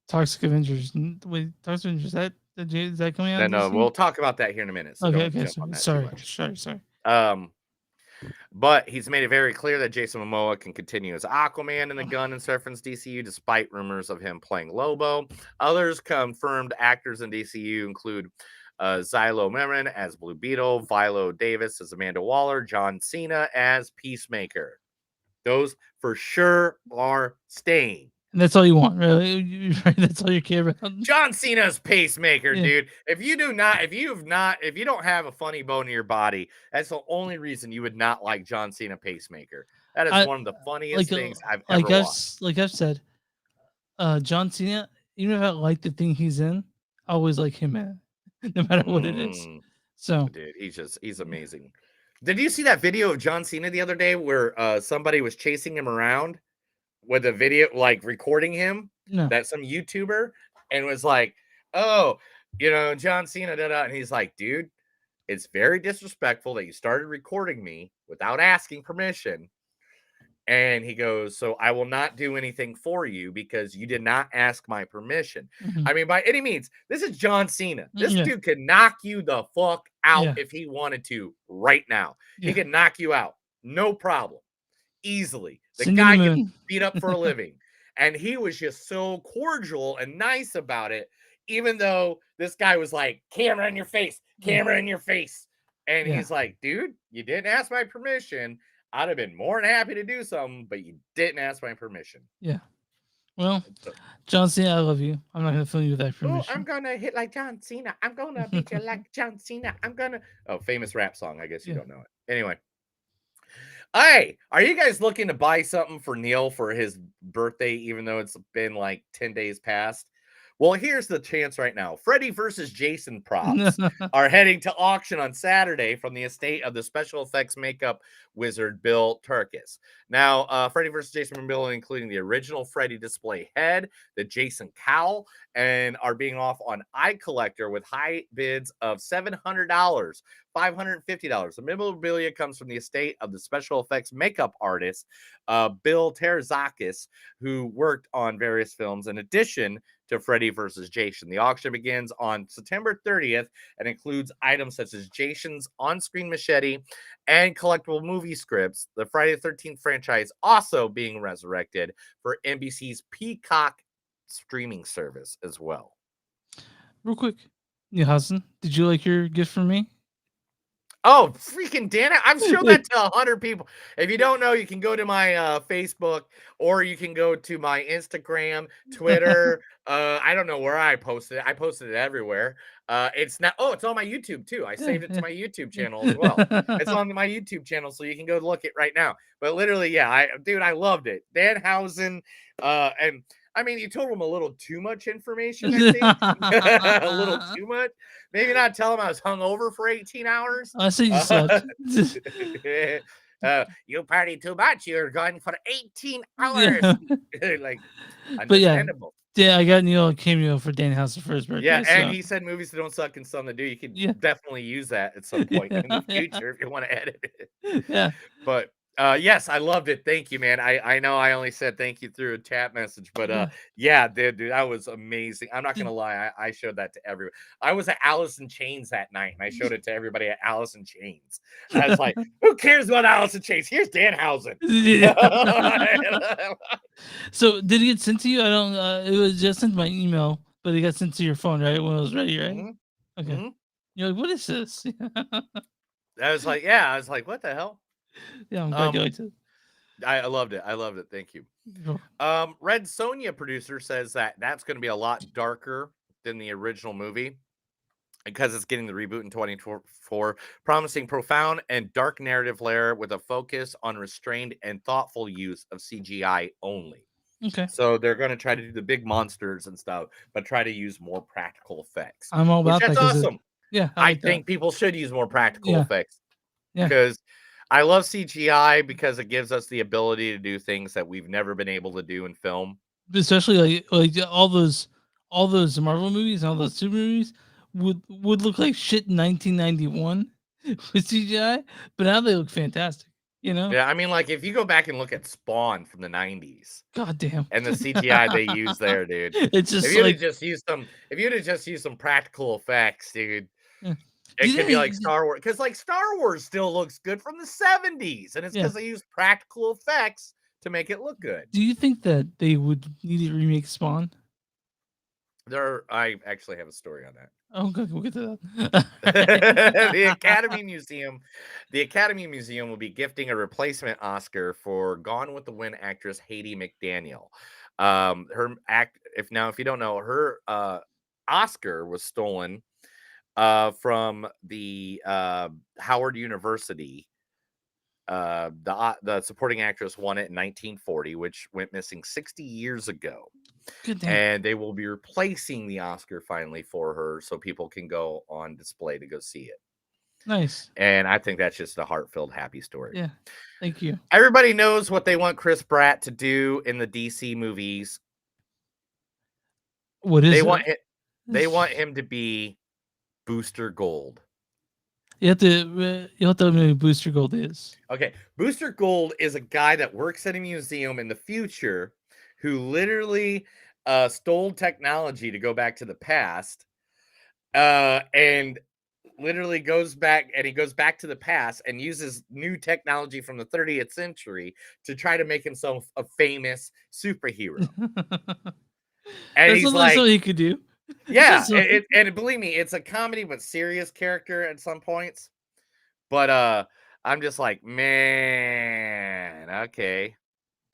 Toxic Avengers. Wait, Toxic Avengers. Is that coming out? No, DC? we'll talk about that here in a minute. So Okay. don't jump on that too Sorry. much. But he's made it very clear that Jason Momoa can continue as Aquaman in the Gunn and Safran's DCU, despite rumors of him playing Lobo. Others confirmed actors in DCU include Xylo Merrin as Blue Beetle, Viola Davis as Amanda Waller, John Cena as Peacemaker. Those for sure are staying. And that's all you want, really. That's all you care about. John Cena's Pacemaker, Yeah. dude. If you don't have a funny bone in your body, that's the only reason you would not like John Cena Pacemaker. That is one of the funniest things I've ever watched. Like I've said, John Cena, even if I like the thing he's in, I always like him in it, no matter what it is. So, Dude, he's amazing. Did you see that video of John Cena the other day where somebody was chasing him around with a video, like recording him? No. That some YouTuber, and was like, oh, John Cena, and he's like, dude, it's very disrespectful that you started recording me without asking permission. And he goes, so I will not do anything for you because you did not ask my permission. Mhm. I mean, by any means, this is John Cena. This Yeah. dude can knock you the fuck out Yeah. if he wanted to right now. Yeah. He can knock you out. No problem. Easily. The Send you guy the gets moon. beat up for a living. And he was just so cordial and nice about it, even though this guy was like, camera in your face, camera in your face. And Yeah. he's like, dude, you didn't ask my permission. I'd have been more than happy to do something, but you didn't ask my permission. Yeah. Well, John Cena, I love you. I'm not gonna film you with that Oh, I'm permission. gonna hit like John Cena. I'm gonna beat you like John Cena. I'm gonna. Oh, famous rap song. I guess you Yeah. don't know it. Anyway. Hey, are you guys looking to buy something for Neil for his birthday, even though it's been like 10 days past? Well, here's the chance right now. Freddy versus Jason props are heading to auction on Saturday from the estate of the special effects makeup wizard Bill Turkus. Now, Freddy versus Jason Bill, including the original Freddy display head, the Jason cowl, and are being off on iCollector with high bids of $700. $550. The memorabilia comes from the estate of the special effects makeup artist, Bill Terzakis, who worked on various films in addition to Freddy versus Jason. The auction begins on September 30th and includes items such as Jason's on-screen machete and collectible movie scripts. The Friday the 13th franchise also being resurrected for NBC's Peacock streaming service as well. Real quick, Neil Hudson, did you like your gift from me? Oh, freaking damn it. I've shown that to 100 people. If you don't know, you can go to my Facebook or you can go to my Instagram, Twitter. I don't know where I posted it. I posted it everywhere. It's not. Oh, it's on my YouTube too. I saved it to my YouTube channel as well. It's on my YouTube channel, so you can go look it right now. But literally, yeah, I loved it. Danhausen, and I mean, you told him a little too much information, I think. A little too much. Maybe not tell him I was hungover for 18 hours. I said you slept. You party too much. You're going for 18 hours. Yeah. Like, But yeah, understandable. yeah, I got Neil a cameo for Danhausen for his birthday. Yeah, and so- he said movies that don't suck and some that do. You could Yeah. definitely use that at some point in the Yeah. future if you want to edit it. Yeah. But yes, I loved it. Thank you, man. I know I only said thank you through a chat message, but yeah, dude, that was amazing. I'm not gonna lie, I showed that to everyone. I was at Alice in Chains that night, and I showed it to everybody at Alice in Chains. I was like, who cares about Alice in Chains? Here's Danhausen. Yeah. So did it get sent to you? I don't. It was just sent by email, but it got sent to your phone, right? When it was ready, right? Mhm. Okay. Mhm. You're like, what is this? I was like, yeah, I was like, what the hell? Yeah, I'm glad you liked it. I loved it. I loved it. Thank you. Cool. Red Sonja producer says that that's going to be a lot darker than the original movie because it's getting the reboot in 2024, promising profound and dark narrative layer with a focus on restrained and thoughtful use of CGI only. Okay. So they're going to try to do the big monsters and stuff, but try to use more practical effects. I'm all about Which that. that's 'cause awesome. Yeah, I like that. think people should use more practical Yeah. effects Yeah. because I love CGI because it gives us the ability to do things that we've never been able to do in film. Especially like all those Marvel movies, all those super movies would look like shit in 1991 with CGI, but now they look fantastic. You know? Yeah, I mean, like if you go back and look at Spawn from the 90s God damn. and the CGI they use there, dude. It's just If you'd like have just used some practical effects, dude. Yeah. It You could be know, like Star Wars, because like Star Wars still looks good from the 70s, and it's Yeah. because they use practical effects to make it look good. do you think that they would need to remake Spawn? I actually have a story on that. Oh, good. We'll get to that. the Academy Museum will be gifting a replacement Oscar for Gone with the Wind actress Hayley McDaniel. If you don't know, her Oscar was stolen from the Howard University. The supporting actress won it in 1940, which went missing 60 years ago. Good damn. And they will be replacing the Oscar finally for her so people can go on display to go see it. Nice. And I think that's just a heart-filled, happy story. Yeah. Thank you. Everybody knows what they want Chris Pratt to do in the DC movies. What is They it? want him to be Booster Gold. You have to tell me who Booster Gold is. Okay, Booster Gold is a guy that works at a museum in the future who literally stole technology to go back to the past, and literally goes back to the past and uses new technology from the 30th century to try to make himself a famous superhero. And he's like, what he could do. yeah, That's so- and believe me, it's a comedy but serious character at some points. But I'm just like, man, okay.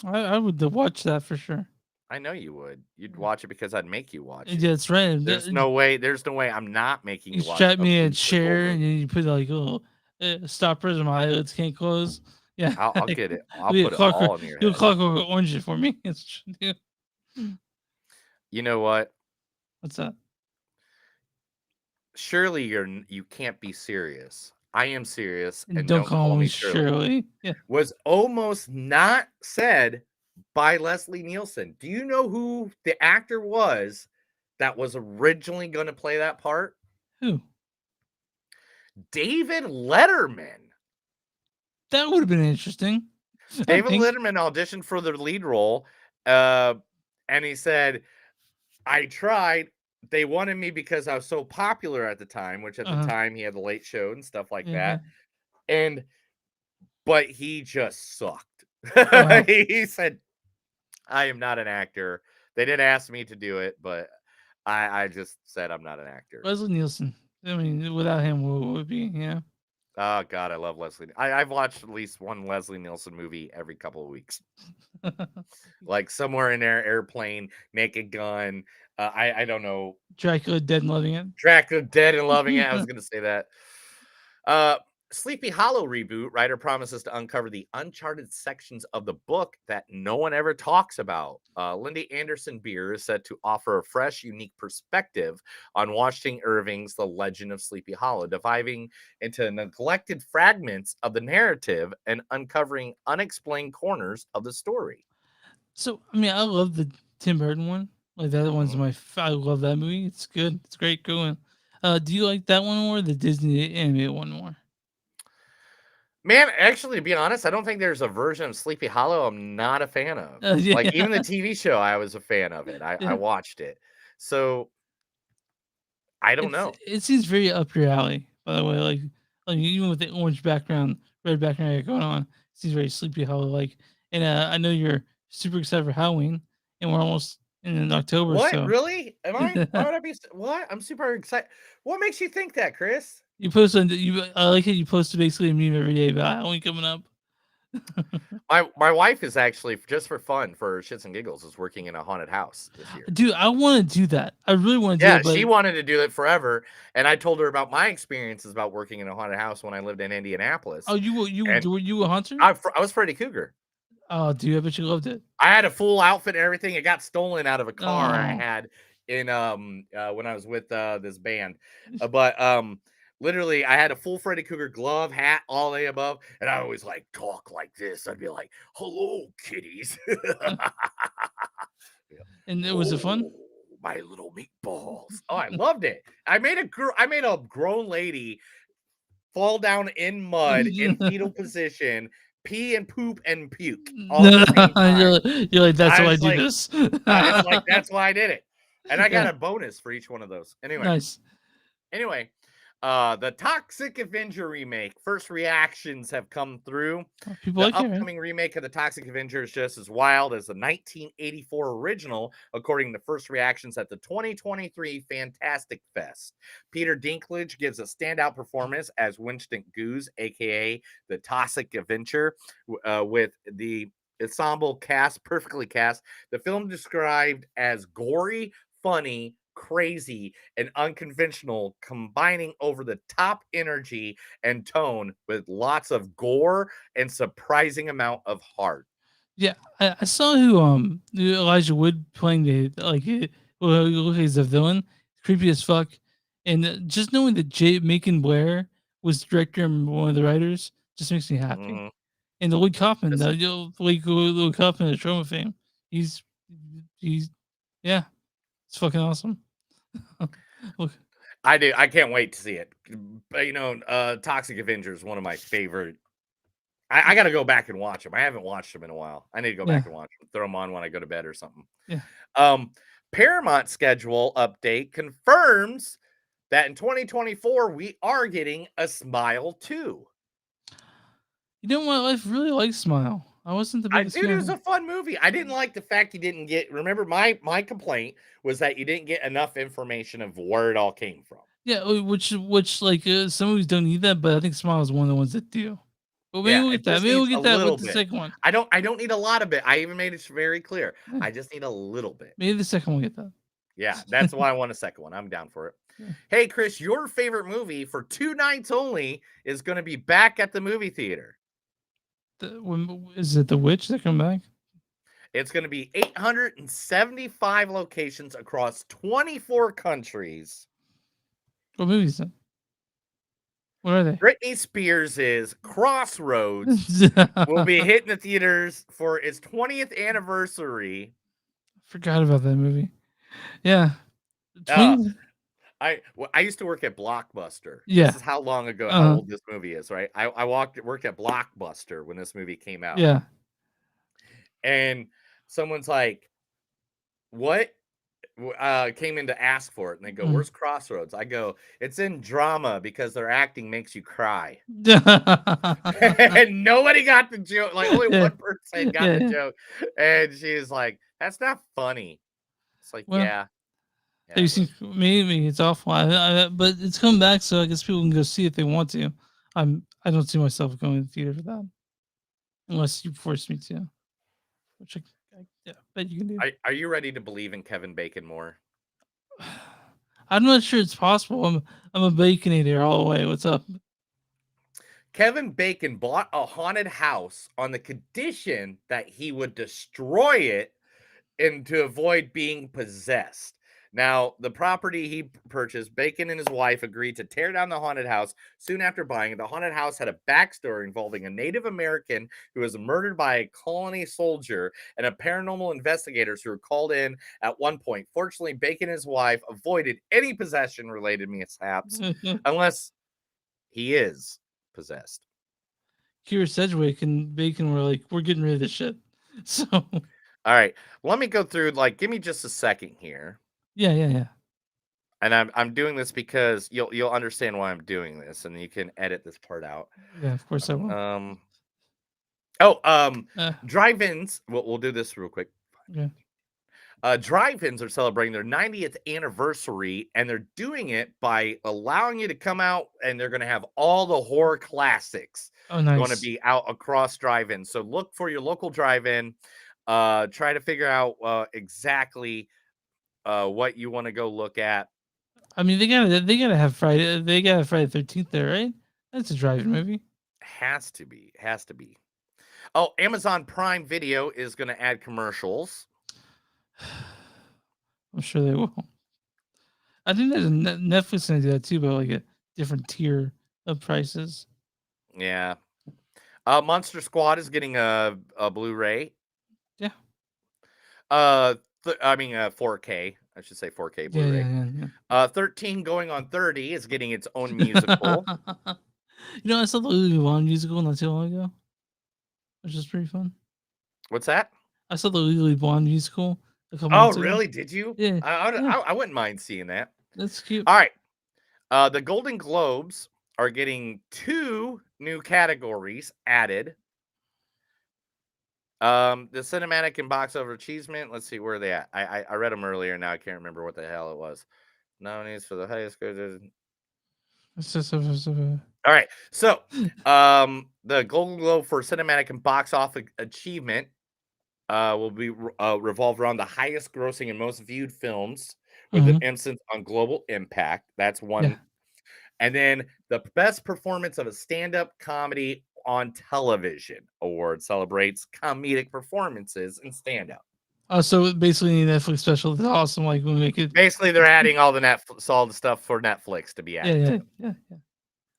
I would watch that for sure. I know you would. You'd watch it because I'd make you watch it. Yeah, that's right. There's no way. There's no way I'm not making You you watch. strap me a a Lethal chair and movie. then you put like little stoppers and my eyelids can't close. Yeah, I'll get it. I'll be a put it clockwork. all in your You'll head. clockwork orange it for me. It's true. You know what? What's that? Surely you can't be serious. I am serious, and Don't call me Shirley. Yeah. was almost not said by Leslie Nielsen. Do you know who the actor was that was originally going to play that part? Who? David Letterman. That would have been interesting. I David think. Letterman auditioned for the lead role, and he said, I tried. They wanted me because I was so popular at the time, which at the time he had the Late Show and stuff like that. But he just sucked. Wow. He said, I am not an actor. They didn't ask me to do it, but I just said I'm not an actor. Leslie Nielsen. I mean, without him, what would it be? Yeah. Oh God, I love Leslie. I've watched at least one Leslie Nielsen movie every couple of weeks. Like somewhere in there, Airplane, Naked Gun. I don't know. Dracula Dead and Loving It. Dracula Dead and Loving It. I was gonna say that. Sleepy Hollow reboot. Writer promises to uncover the uncharted sections of the book that no one ever talks about. Lindy Anderson Beer is set to offer a fresh, unique perspective on Washington Irving's The Legend of Sleepy Hollow, diving into neglected fragments of the narrative and uncovering unexplained corners of the story. So, I mean, I love the Tim Burton one. Like that one's I love that movie. It's good. It's great going. Do you like that one more or the Disney animated one more? Man, actually, to be honest, I don't think there's a version of Sleepy Hollow I'm not a fan of. Yeah. Like even the TV show, I was a fan of it. I watched it. So I don't know. It seems very up your alley, by the way. Like even with the orange background, red background you got going on, it seems very Sleepy Hollow like. And I know you're super excited for Halloween, and we're almost in October. What? So Really? Am I? Why would I be? What? I'm super excited. What makes you think that, Chris? you posted. I like how you posted basically a meme every day about Halloween coming up. My wife is actually just for fun, for shits and giggles, is working in a haunted house this year. Dude, I want to do that. I really want to do Yeah, it. But she wanted to do it forever, and I told her about my experiences about working in a haunted house when I lived in Indianapolis. oh, you a hunter? I was Freddy Krueger. Oh, dude, I bet you loved it. I had a full outfit and everything. It got stolen out of a car I Oh. had in when I was with this band. But literally I had a full Freddy Krueger glove, hat, all the above, and I always like talk like this. I'd be like, "Hello, kitties." And it was it fun? "Oh, my little meatballs." Oh, I loved it. I made a grown lady fall down in mud in fetal position, pee and poop and puke all at the same time. You're like, that's I why I was do like- this. It's like that's why I did it, and I got Yeah. a bonus for each one of those. Anyway, Nice. anyway, the Toxic Avenger remake. First reactions have come through. People The like it, right? upcoming remake of the Toxic Avenger is just as wild as the 1984 original, according to first reactions at the 2023 Fantastic Fest. Peter Dinklage gives a standout performance as Winston Goose, aka the Toxic Avenger, with the ensemble cast perfectly cast. The film described as gory, funny, crazy, and unconventional, combining over the top energy and tone with lots of gore and surprising amount of heart. Yeah, I saw who Elijah Wood playing well, he looks like he's a villain, creepy as fuck. And just knowing that Macon Blair was the director and one of the writers just makes me happy. Mhm. And the Lloyd Kaufman, This- Lloyd Kaufman of Trauma fame, he's yeah, it's fucking awesome. Look, I can't wait to see it. But Toxic Avenger is one of my favorite. I got to go back and watch them. I haven't watched them in a while. I need to go back Yeah. and watch them. Throw them on when I go to bed or something. Yeah. Paramount schedule update confirms that in 2024 we are getting a Smile 2. you know what? I really like Smile. I wasn't the biggest Dude, it fan. was a fun movie. I didn't like the fact you didn't get. Remember, my complaint was that you didn't get enough information of where it all came from. Yeah, which like some movies don't need that, but I think Smile is one of the ones that do. Well, maybe we'll it get that. just Maybe we'll needs a get that little with the bit. second one. I don't need a lot of it. I even made it very clear. Yeah. I just need a little bit. Maybe the second one will get that. Yeah, that's why I want a second one. I'm down for it. Yeah. Hey, Chris, your favorite movie for 2 nights only is going to be back at the movie theater. Is it The Witch that come back? It's going to be 875 locations across 24 countries. What movie is that? What are they? Britney Spears' Crossroads will be hitting the theaters for its 20th anniversary. Forgot about that movie. Yeah. I used to work at Blockbuster. Yeah. This is how long ago, how Uh-huh. old this movie is, right? I worked at Blockbuster when this movie came out. Yeah. And someone's like, what? Came in to ask for it. And they go, where's Crossroads? I go, it's in drama because their acting makes you cry. And nobody got the joke. Like, only Yeah. one person got Yeah. the joke. And she's like, that's not funny. It's like, Well, yeah. Have you seen? Maybe it's awful, but it's coming back, so I guess people can go see it if they want to. I don't see myself going to the theater for that, unless you force me to, which I bet you can do. Are you ready to believe in Kevin Bacon more? I'm not sure it's possible. I'm a Baconator all the way. What's up? Kevin Bacon bought a haunted house on the condition that he would destroy it and to avoid being possessed. Now, the property he purchased, Bacon and his wife agreed to tear down the haunted house soon after buying it. The haunted house had a backstory involving a Native American who was murdered by a colony soldier and a paranormal investigators who were called in at one point. Fortunately, Bacon and his wife avoided any possession-related mishaps unless he is possessed. Kira Sedgwick and Bacon were like, we're getting rid of this shit. So, all right, let me go through. Give me just a second here. Yeah. And I'm doing this because you'll understand why I'm doing this, and you can edit this part out. Yeah, of course I will. Drive-ins. We'll do this real quick. Yeah. Drive-ins are celebrating their 90th anniversary, and they're doing it by allowing you to come out, and they're going to have all the horror classics Oh, nice. going to be out across drive-in. So look for your local drive-in. Try to figure out exactly what you want to go look at. I mean, they gotta have Friday. They gotta have Friday 13th there, right? That's a drive-in movie. Has to be. Oh, Amazon Prime Video is going to add commercials. I'm sure they will. I think there's a Netflix gonna do that too, but like a different tier of prices. Yeah. Monster Squad is getting a Blu-ray. Yeah. 4K. I should say 4K Blu-ray. Yeah. 13 Going on 30 is getting its own musical. I saw the Legally Blonde musical not too long ago, which is pretty fun. What's that? I saw the Legally Blonde musical a couple Oh, months ago. really? Did you? Yeah. I wouldn't mind seeing that. That's cute. All right. The Golden Globes are getting 2 new categories added. The cinematic and box office achievement. Let's see, where are they at? I read them earlier. Now I can't remember what the hell it was. Nominees for the highest grade. All right. So, the Golden Globe for cinematic and box office achievement will be revolved around the highest grossing and most viewed films with an emphasis on global impact. That's one. Yeah. And then the best performance of a stand-up comedy on television award celebrates comedic performances and stand-up. So basically, the Netflix special is awesome. Like we make it. Basically, they're adding all the stuff for Netflix to be added. Yeah.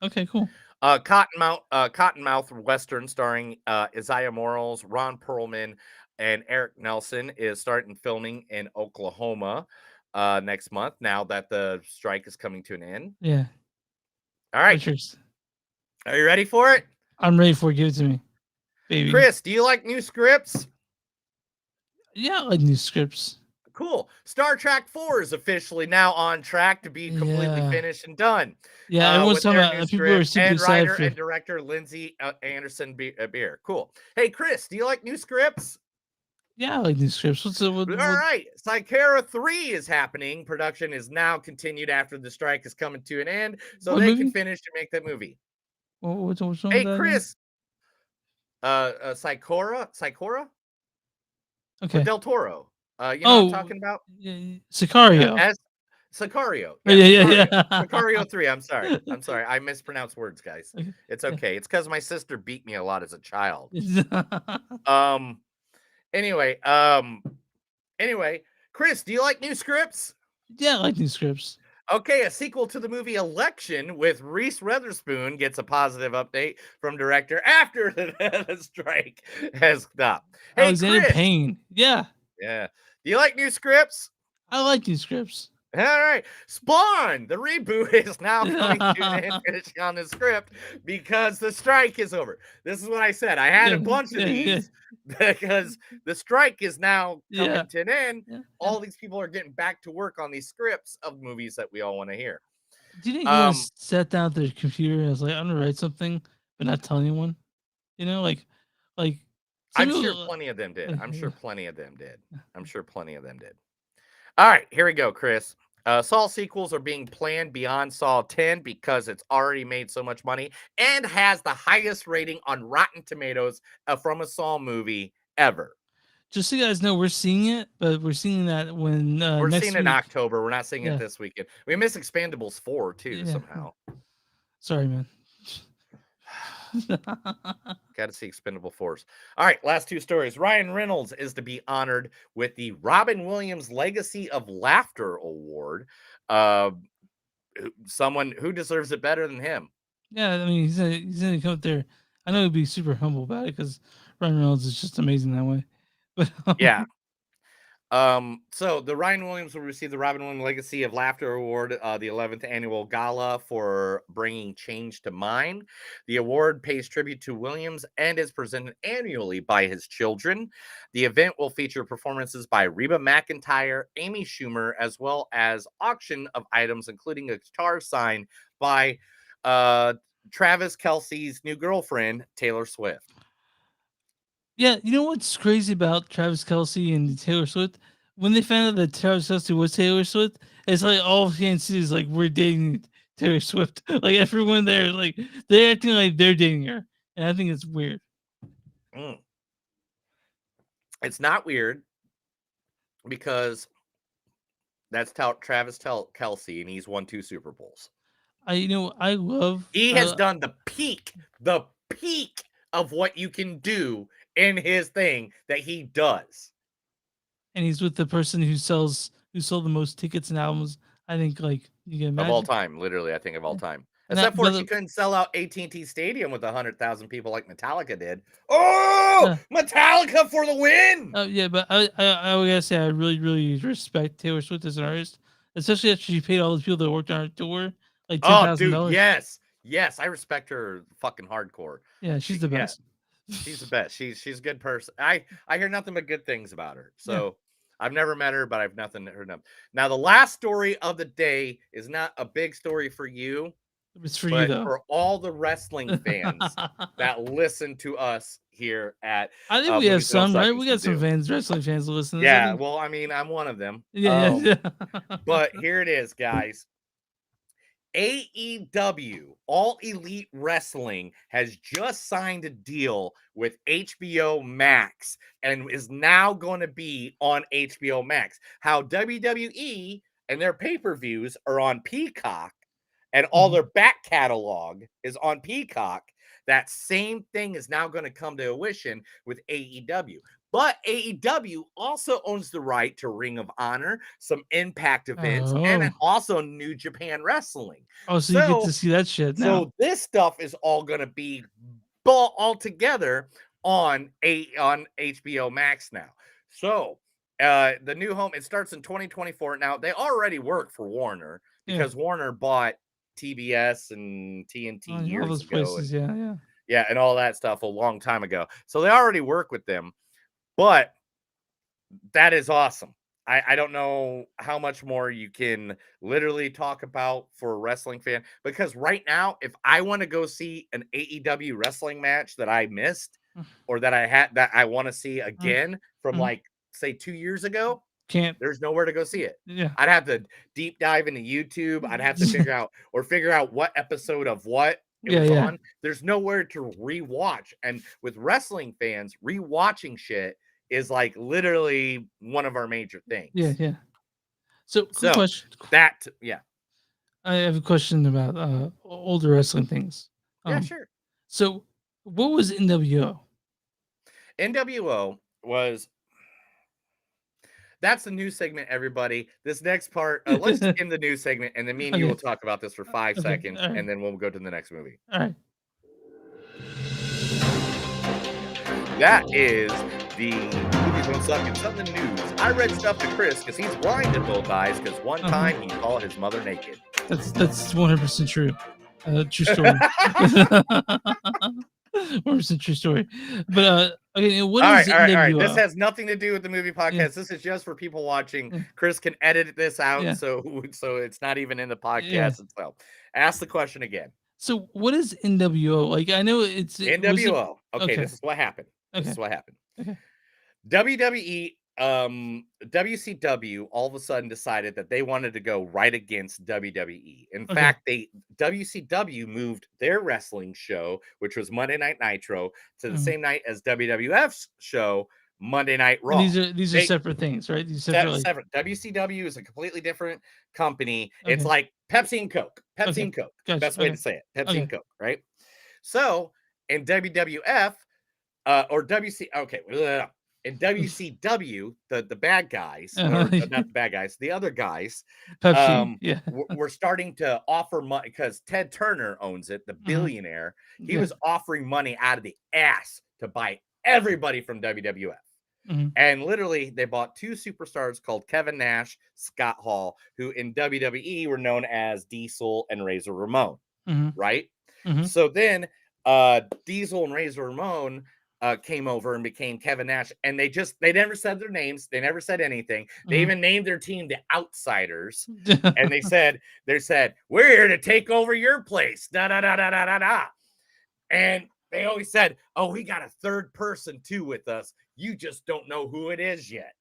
Okay, cool. Cottonmouth Western starring Isaiah Morales, Ron Perlman, and Eric Nelson is starting filming in Oklahoma next month. Now that the strike is coming to an end. Yeah. All right. Are you ready for it? I'm ready for it. Give it to me, baby. Chris, do you like new scripts? Yeah, I like new scripts. Cool. Star Trek 4 is officially now on track to be completely finished and done. Yeah, everyone's with talking their about new people are script, super and excited writer for and director Lindsay Anderson Beer. Cool. Hey, Chris, do you like new scripts? Yeah, I like new scripts. All right. Psychera 3 is happening. Production is now continued after the strike is coming to an end, so What they movie? can finish to make that movie. What's wrong Hey, with that Chris, Sikora with Okay. Del Toro. You know what I'm Oh, talking about? Sicario. As Sicario. Oh, yeah, Sicario. yeah. Sicario 3. I'm sorry. I mispronounce words, guys. Okay. It's okay. It's because my sister beat me a lot as a child. Um. Anyway. Anyway, Chris, do you like new scripts? Yeah, I like new scripts. Okay, a sequel to the movie Election with Reese Witherspoon gets a positive update from director after the strike has stopped. Hey, Alexander Chris. Payne. Yeah, Yeah. Do you like new scripts? I like new scripts. All right. Spawn, the reboot is now coming to an end finishing on the script because the strike is over. This is what I said. I had a bunch of these because the strike is now coming to an end. All these people are getting back to work on these scripts of movies that we all want to hear. Do you think anyone sat down at their computer and was like, I'm gonna write something, but not tell anyone? You know, like I'm some sure people- plenty of them did. I'm sure plenty of them did. I'm sure plenty of them did. All right, here we go, Chris. Saw sequels are being planned beyond Saw 10 because it's already made so much money and has the highest rating on Rotten Tomatoes from a Saw movie ever. Just so you guys know, we're seeing it, but we're seeing that when We're next seeing it in week- October. We're not seeing Yeah. it this weekend. We miss Expandables 4 too somehow. Sorry, man. Got to see Expendable Force. All right, last two stories. Ryan Reynolds is to be honored with the Robin Williams Legacy of Laughter Award. Someone who deserves it better than him. Yeah, I mean, he's gonna come up there. I know he'd be super humble about it because Ryan Reynolds is just amazing that way. But Yeah. So the Ryan Williams will receive the Robin Williams Legacy of Laughter Award, the 11th annual gala for bringing change to mind. The award pays tribute to Williams and is presented annually by his children. The event will feature performances by Reba McEntire, Amy Schumer, as well as auction of items, including a guitar signed by Travis Kelce's new girlfriend, Taylor Swift. yeah, you know what's crazy about Travis Kelce and Taylor Swift? When they found out that Travis Kelce was Taylor Swift, it's like all you can see is like we're dating Taylor Swift. Like everyone there, like they're acting like they're dating her, and I think it's weird. It's not weird because that's Travis Kelce, and he's won 2 Super Bowls. I love. He has done the peak of what you can do in his thing that he does. And he's with the person who sold the most tickets and albums. I think like you can imagine. Of all time, literally, I think of all time. And Except that- for but she couldn't sell out AT&T Stadium with 100,000 people like Metallica did. Oh, Metallica for the win! Yeah, but I gotta say I really, really respect Taylor Swift as an artist, especially after she paid all the people that worked on her tour like Oh, $10,000. dude, yes, I respect her fucking hardcore. Yeah, she's the best. She's the best. She's a good person. I hear nothing but good things about her. So I've never met her, but I've heard nothing. Now the last story of the day is not a big story for you. It's for but you though. for all the wrestling fans that listen to us here at I think we have Movies Don't some, Suck right? and We got some Do. fans, wrestling fans who listen to this. Yeah, well, I mean, I'm one of them. Yeah. But here it is, guys. AEW, All Elite Wrestling, has just signed a deal with HBO Max and is now going to be on HBO Max. How WWE and their pay-per-views are on Peacock and all their back catalog is on Peacock, that same thing is now going to come to fruition with AEW. But AEW also owns the right to Ring of Honor, some Impact events, and also New Japan Wrestling. Oh, so you get to see that shit now. So this stuff is all going to be all together on HBO Max now. So the new home, it starts in 2024. Now, they already work for Warner because Warner bought TBS and TNT years all those ago. places, Yeah, and all that stuff a long time ago. So they already work with them. But that is awesome. I don't know how much more you can literally talk about for a wrestling fan. Because right now, if I want to go see an AEW wrestling match that I missed or that I want to see again from like, say, 2 years ago, there's nowhere to go see it. Yeah. I'd have to deep dive into YouTube. I'd have to figure out what episode of what It Yeah, was yeah. on. There's nowhere to rewatch. And with wrestling fans, rewatching shit is like literally one of our major things. Yeah, yeah. So, quick So question. that, yeah. I have a question about older wrestling things. Yeah, sure. So, what was NWO? NWO was that's the news segment, everybody. This next part, let's end the news segment, and then me and you Okay. will talk about this for 5 Okay, seconds, all right. and then we'll go to the next movie. All right. That is the Movies Don't Suck and Something News. I read stuff to Chris because he's blind in both eyes because one time he saw his mother naked. That's 100% true. True story. 100% true story. But okay, what is all right. NWO? This has nothing to do with the movie podcast. Yeah. This is just for people watching. Yeah. Chris can edit this out, Yeah. so it's not even in the podcast Yeah. itself. Ask the question again. So, what is NWO? Like, I know it's NWO. Okay, okay. this is what happened. This Okay. is what happened. Okay. WWE, WCW all of a sudden decided that they wanted to go right against WWE. In Okay. fact, WCW moved their wrestling show, which was Monday Night Nitro, to the Mhm. same night as WWF's show, Monday Night And Raw. these are They- separate things, right? These separate. Like, Separate. WCW is a completely different company. It's Okay. like Pepsi and Coke. Pepsi Okay. and Coke. Gotcha. Best way Okay. to say it. Pepsi Okay. and Coke, right? So in WWF, or WC, okay, in WCW, the bad guys, or not the bad guys, the other guys, Pepsi. Yeah. we're starting to offer money because Ted Turner owns it, the billionaire. He Yeah. was offering money out of the ass to buy everybody from WWF. Mhm. And literally, they bought two superstars called Kevin Nash, Scott Hall, who in WWE were known as Diesel and Razor Ramon, Mhm. right? Mhm. So then Diesel and Razor Ramon came over and became Kevin Nash, and they never said their names, they never said anything. They Mhm. even named their team the Outsiders, and they said, we're here to take over your place, da da da da da da da. And they always said, oh, we got a third person too with us. You just don't know who it is yet.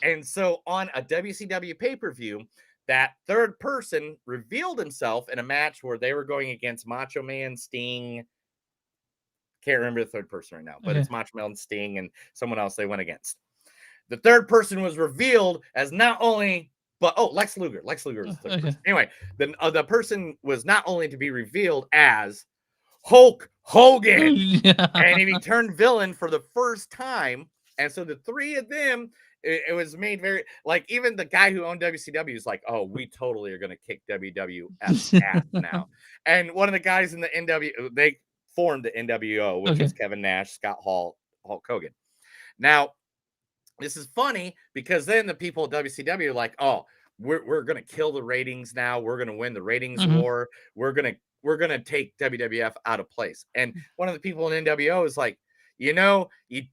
And so on a WCW pay-per-view, that third person revealed himself in a match where they were going against Macho Man, Sting. Can't remember the third person right now, but Okay. it's Macho Man, Sting, and someone else they went against. The third person was revealed as not only, Lex Luger. Lex Luger was the third Okay. person. Anyway, the person was not only to be revealed as Hulk Hogan, Yeah. and he turned villain for the first time. And so the three of them, it was made very like even the guy who owned WCW is like, oh, we totally are going to kick WWF's ass now. And one of the guys in the they formed the NWO, which Okay. was Kevin Nash, Scott Hall, Hulk Hogan. Now, this is funny because then the people at WCW are like, oh, we're going to kill the ratings now. We're going to win the ratings Mhm. war. We're going to take WWF out of place. And one of the people in NWO is like, you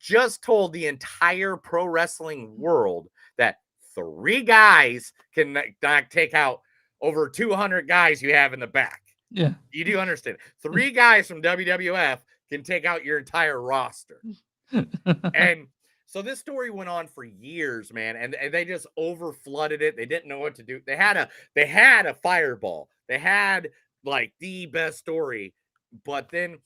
just told the entire pro wrestling world that 3 guys can not take out over 200 guys you have in the back. Yeah. You do understand. 3 guys from WWF can take out your entire roster. And so this story went on for years, man, and they just over flooded it. They didn't know what to do. They had a fireball. They had like the best story, but then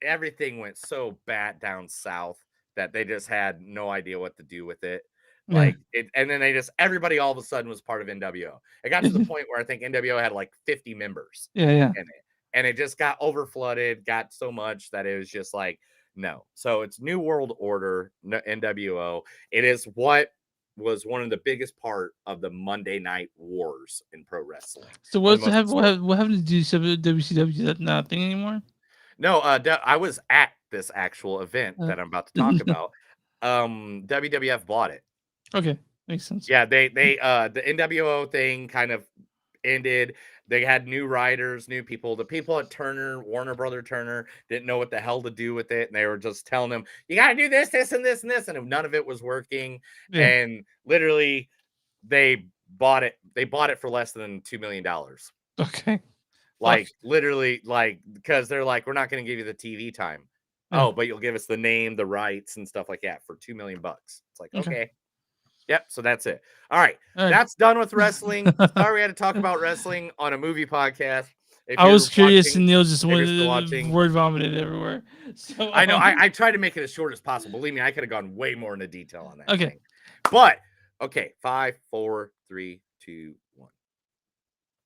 everything went so bad down south that they just had no idea what to do with it. Yeah. Like it, and then everybody all of a sudden was part of NWO. It got to the point where I think NWO had like 50 members Yeah. Yeah. in it, and it just got over flooded, got so much that it was just like, no. So it's New World Order, NWO. It is what was one of the biggest part of the Monday Night Wars in pro wrestling. So One of what the most happened to WCW? Is that not a thing anymore? No, I was at this actual event that I'm about to talk about. WWF bought it. Okay, makes sense. Yeah, they the NWO thing kind of ended. They had new writers, new people. The people at Warner Brother Turner, didn't know what the hell to do with it, and they were just telling them, "You got to do this, this, and this, and this," and none of it was working. Yeah. And literally, they bought it. They bought it for less than $2 million. Okay. Like literally, like because they're like, we're not going to give you the TV time. Yeah. Oh, but you'll give us the name, the rights, and stuff like that for $2 million. It's like, Okay. okay. Yep. So that's it. All right. All right. That's done with wrestling. Sorry we had to talk about wrestling on a movie podcast, If I you're was curious, watching- and Neil just if you're went still watching- word vomited everywhere. So I know. I tried to make it as short as possible. Believe me, I could have gone way more into detail on that. Okay. thing. But okay, 5, 4, 3, 2, 1.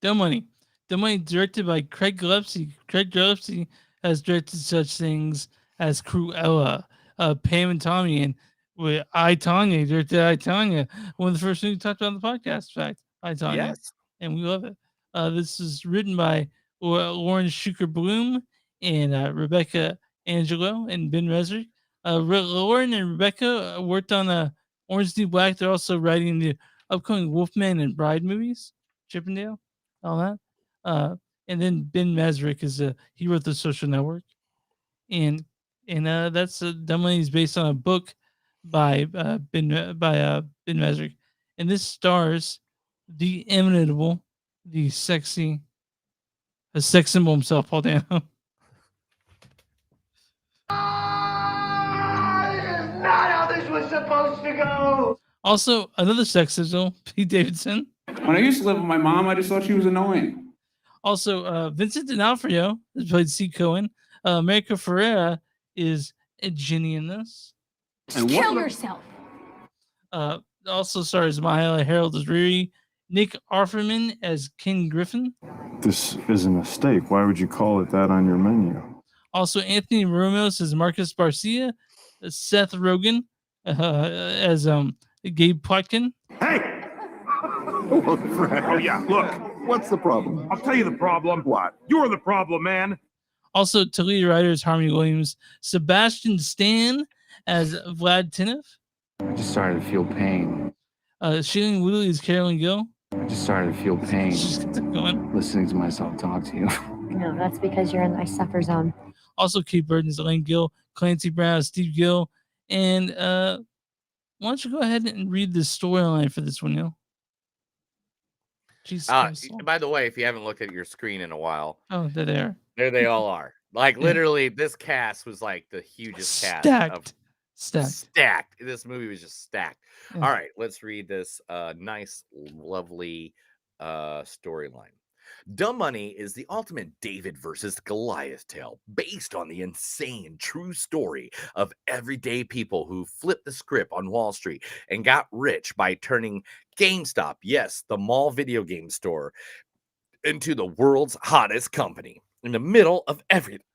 Dumb Money. Dumb Money, directed by Craig Gillespie. Craig Gillespie has directed such things as Cruella, Pam and Tommy, and with I, Tonya, directed I, Tonya. One of the first things we talked about on the podcast, in fact, I, Tonya. Yes. And we love it. This is written by Lauren Schuker Bloom and Rebecca Angelo and Ben Resnick. Lauren and Rebecca worked on Orange is the New Black. They're also writing the upcoming Wolfman and Bride movies, Chippendale, all that. And then Ben Mesrick he wrote The Social Network, and that's Dumb Money is based on a book by Ben Mesrick, and this stars the inimitable, the sexy, the sex symbol himself, Paul Dano. Not how this was supposed to go. Also, another sex symbol, Pete Davidson. When I used to live with my mom, I just thought she was annoying. Also, Vincent D'Onofrio has played C. Cohen. America Ferrera is Ginny in this. Just kill yourself. Also stars Mahala Harold as Riri, Nick Offerman as King Griffin. This isn't a steak. Why would you call it that on your menu? Also, Anthony Ramos as Marcus Barcia, Seth Rogen as Gabe Plotkin. Hey! Oh, yeah, look. What's the problem? I'll tell you the problem. What? You're the problem, man. Also, Talia Ryder as Harmony Williams, Sebastian Stan as Vlad Teniff. I just started to feel pain. Shailene Woodley as Carolyn Gill. I just started to feel pain She's going. listening to myself talk to you. No, that's because you're in my suffer zone. Also, Kate Burton as Elaine Gill, Clancy Brown as Steve Gill, and why don't you go ahead and read the storyline for this one, Neil? Jesus Christ. By the way, if you haven't looked at your screen in a while, Oh, they're there. there they all are. Like Yeah. literally, this cast was like the hugest cast of Stacked. This movie was just stacked. Yeah. All right, let's read this nice, lovely storyline. Dumb Money is the ultimate David versus Goliath tale based on the insane true story of everyday people who flipped the script on Wall Street and got rich by turning GameStop, yes, the mall video game store, into the world's hottest company. In the middle of everything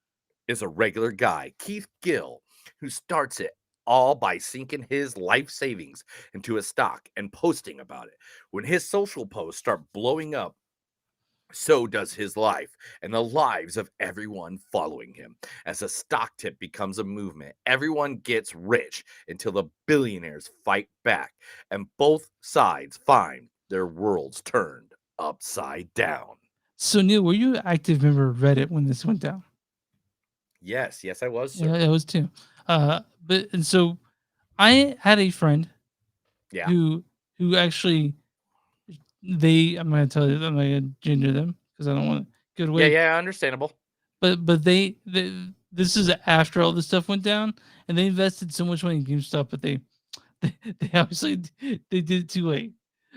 is a regular guy, Keith Gill, who starts it all by sinking his life savings into a stock and posting about it. When his social posts start blowing up, so does his life and the lives of everyone following him. As a stock tip becomes a movement, everyone gets rich until the billionaires fight back and both sides find their worlds turned upside down. So, Neil, were you an active member of Reddit when this went down? Yes, I was, sir. Yeah, I was too. So I had a friend Yeah. who actually I'm gonna tell you, I'm not gonna gender them because I don't want to give it away. Yeah, understandable. But they this is after all this stuff went down, and they invested so much money in GameStop, but they obviously they did it too late.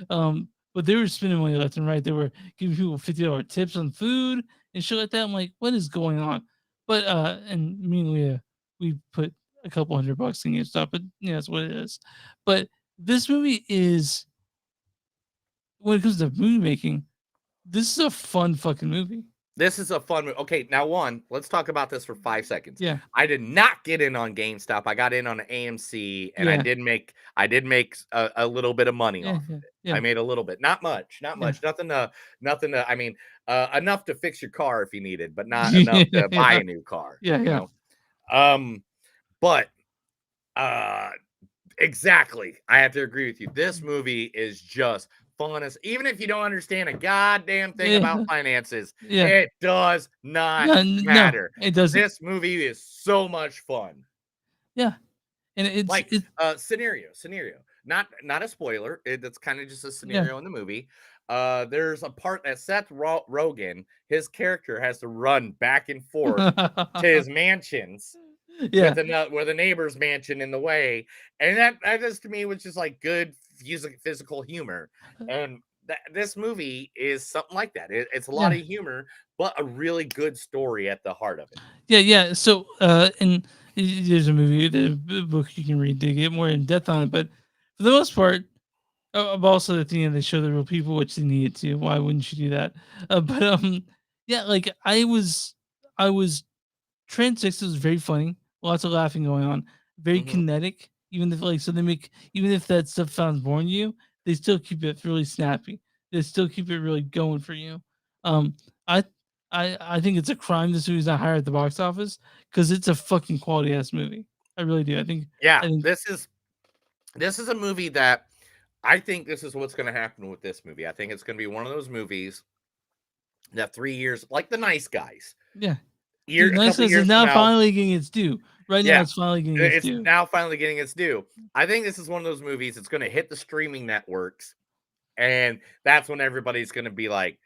But they were spending money left and right. They were giving people $50 tips on food and shit like that. I'm like, what is going on? But and me, we put a couple $100 in GameStop, but yeah, that's what it is. But this movie is, when it comes to movie making, this is a fun fucking movie. This is a fun movie. Okay, now let's talk about this for 5 seconds. Yeah. I did not get in on GameStop. I got in on AMC, and I Yeah. did make a little bit of money off of it. Yeah. I made a little bit, not much, nothing to. I mean, enough to fix your car if you needed, but not enough to buy a new car. Yeah, you yeah. know? But exactly, I have to agree with you. This movie is just fun as, even if you don't understand a goddamn thing about finances, Yeah. it does not No, matter. it doesn't. This movie is so much fun. Yeah. And it's Like scenario. Not a spoiler. That's kind of just a scenario in the movie. There's a part that Seth Rogen, his character, has to run back and forth to his mansions. Yeah. With a neighbor's mansion in the way, and that just to me was just like good physical humor, and this movie is something like that. It's a lot Yeah. of humor, but a really good story at the heart of it. Yeah. So, and there's a movie, the book you can read to get more in depth on it. But for the most part, but also at the end they show the real people, which they needed to. Why wouldn't you do that? But yeah, like I was transfixed. It was very funny, lots of laughing going on, very Mhm. kinetic. Even if like so they make even if that stuff sounds boring to you, they still keep it really snappy. They still keep it really going for you. Um, I I think it's a crime this movie's not higher at the box office because it's a fucking quality ass movie. I really do. Yeah, I think this is a movie that I think this is what's going to happen with this movie. I think it's going to be one of those movies that 3 years, like The Nice Guys, yeah. a Dude, couple Niceness years is from now now, finally getting its due. Right now, yeah, it's finally getting its it's due. now finally getting its due. I think this is one of those movies that's going to hit the streaming networks, and that's when everybody's going to be like,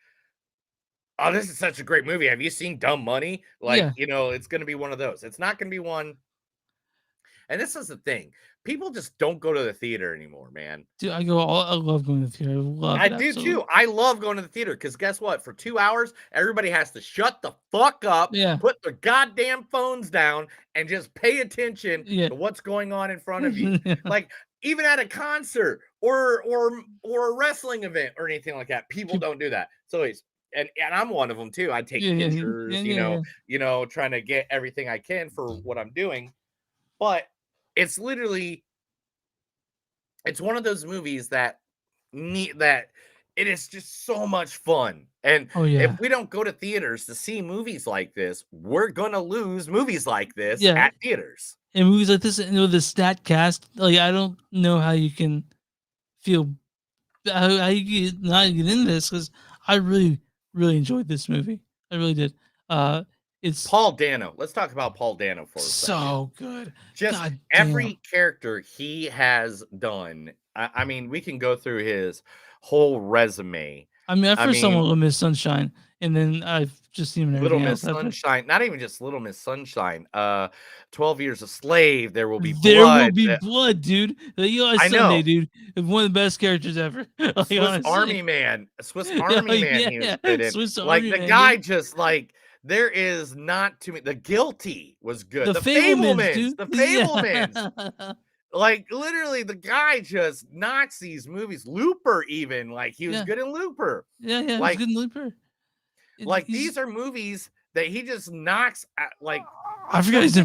"Oh, this is such a great movie. Have you seen Dumb Money?" Like, Yeah, it's going to be one of those. It's not going to be one. And this is the thing. People just don't go to the theater anymore, man. dude, I love going to the theater. I love I it, do absolutely. too. I love going to the theater because guess what? For 2 hours, everybody has to shut the fuck up, Yeah, put their goddamn phones down, and just pay attention yeah. to what's going on in front of you. Like even at a concert or a wrestling event or anything like that, people don't do that. So it's and I'm one of them too. I take Yeah, yeah, pictures, yeah. trying to get everything I can for what I'm doing. But it's literally it's one of those movies that it is just so much fun. And Oh if yeah, we don't go to theaters to see movies like this, we're gonna lose movies like this yeah. at theaters. And movies like this, and with the stat cast, like I don't know how you can feel how you get not get into this because I really enjoyed this movie. I really did. It's Paul Dano. Let's talk about Paul Dano for a second. so good. Just God every damn. character he has done. I mean, we can go through his whole resume. I mean, I I first saw him on mean, Little Miss Sunshine, and then I've just seen him in Little everything Miss else. Sunshine, not even just Little Miss Sunshine. 12 Years a Slave, There Will Be There will Blood. be blood, dude. The Eli I Sunday, know. dude, is one of the best characters ever. Like, Swiss honestly. Army Man, Swiss Yeah, Army Man, yeah, he was yeah. good in. Swiss Like Army the Man, guy, dude. just like there is not too many. The Guilty was good. The The Fablemans, Fablemans, dude. the Fablemans. Yeah. Like literally, the guy just knocks these movies. Looper, even like he was Yeah. good in Looper. Yeah, it's Like, good in Looper. like He's, these are movies that he just knocks at. Like I forgot he's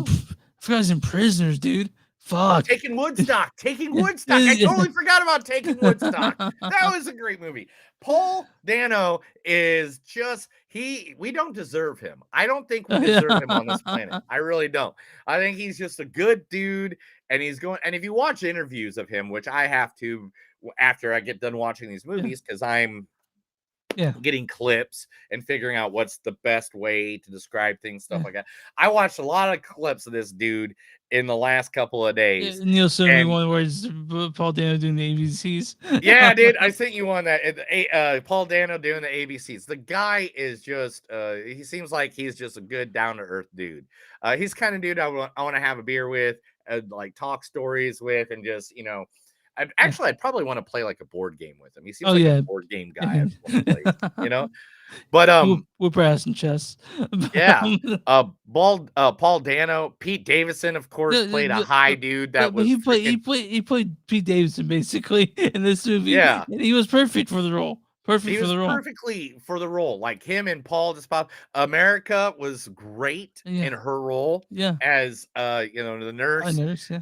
in Prisoners, dude. Fuck. Taking Woodstock. Taking Yeah. Woodstock. I Yeah. totally forgot about Taking Woodstock. That was a great movie. Paul Dano is just we don't deserve him. I don't think we deserve him on this planet. I really don't. I think he's just a good dude, and he's going. And if you watch interviews of him, which I have to after I get done watching these movies, because I'm Yeah. getting clips and figuring out what's the best way to describe things, stuff like that. I watched a lot of clips of this dude in the last couple of days. Neil Silver and- one where it's Paul Dano doing the ABCs. Yeah, dude, I sent you one that Paul Dano doing the ABCs. The guy is just he seems like he's just a good down to earth dude. He's kind of dude I want to have a beer with, like talk stories with, and just I'd probably want to play like a board game with him. He seems like a board game guy. I'd wanna play, But whoop ass and chess. yeah, Paul Dano, Pete Davidson, of course, played a high dude that was. He played Pete Davidson basically in this movie. Yeah, and he was perfect for the role. He was perfectly for the role. Like him and Paul Despot. America was great in her role. Yeah, as the nurse. A nurse, yeah.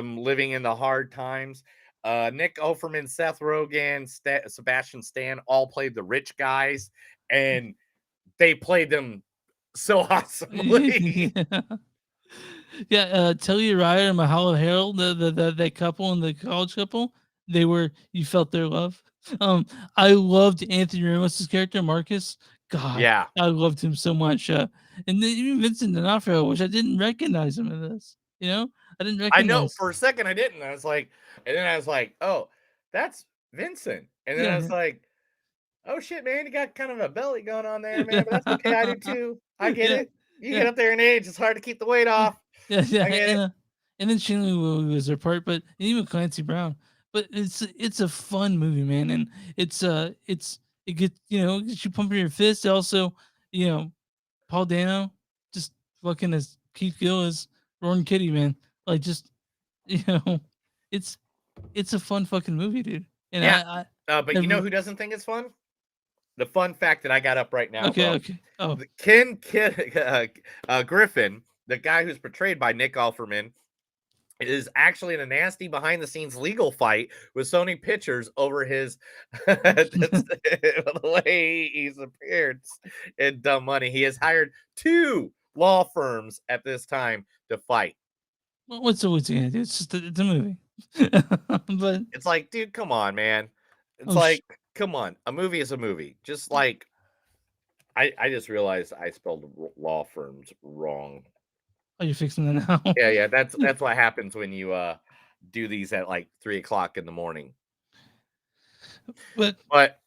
Living in the hard times. Nick Offerman, Seth Rogen, Sebastian Stan all played the rich guys, and they played them so awesomely. Yeah, Talia Ryder and Mahala Harold, that couple and the college couple, you felt their love. I loved Anthony Ramos's character Marcus. God, yeah, I loved him so much. And then even Vincent D'Onofrio, which I didn't recognize him in this. I didn't recognize. I know for a second I didn't. I was like, oh, that's Vincent. And then I was like, oh shit, man, you got kind of a belly going on there, man. But that's okay. I do too. I get it. You get up there in age, it's hard to keep the weight off. Yeah. I get it. And then Shailene Woodley was her part, but even Clancy Brown. but it's a fun movie, man, and it gets it gets you pumping your fist. Also, you know, Paul Dano just fucking as Keith Gill as Roaring Kitty, man. Like just you know, it's it's a fun fucking movie, dude. And Yeah. But I you know re- who doesn't think it's fun? The fun fact that I got up right now, bro. okay. Oh, Ken Griffin, the guy who's portrayed by Nick Offerman, is actually in a nasty behind the scenes legal fight with Sony Pictures over his the way he's appeared in Dumb Money. He has hired 2 law firms at this time to fight. well, what's he gonna do? It's just it's a movie. But It's like, dude, come on, man. It's Oh, like, come on. A movie is a movie. Just like I just realized I spelled law firms wrong. are you fixing that now? Yeah, that's what happens when you do these at like 3:00 in the morning. But But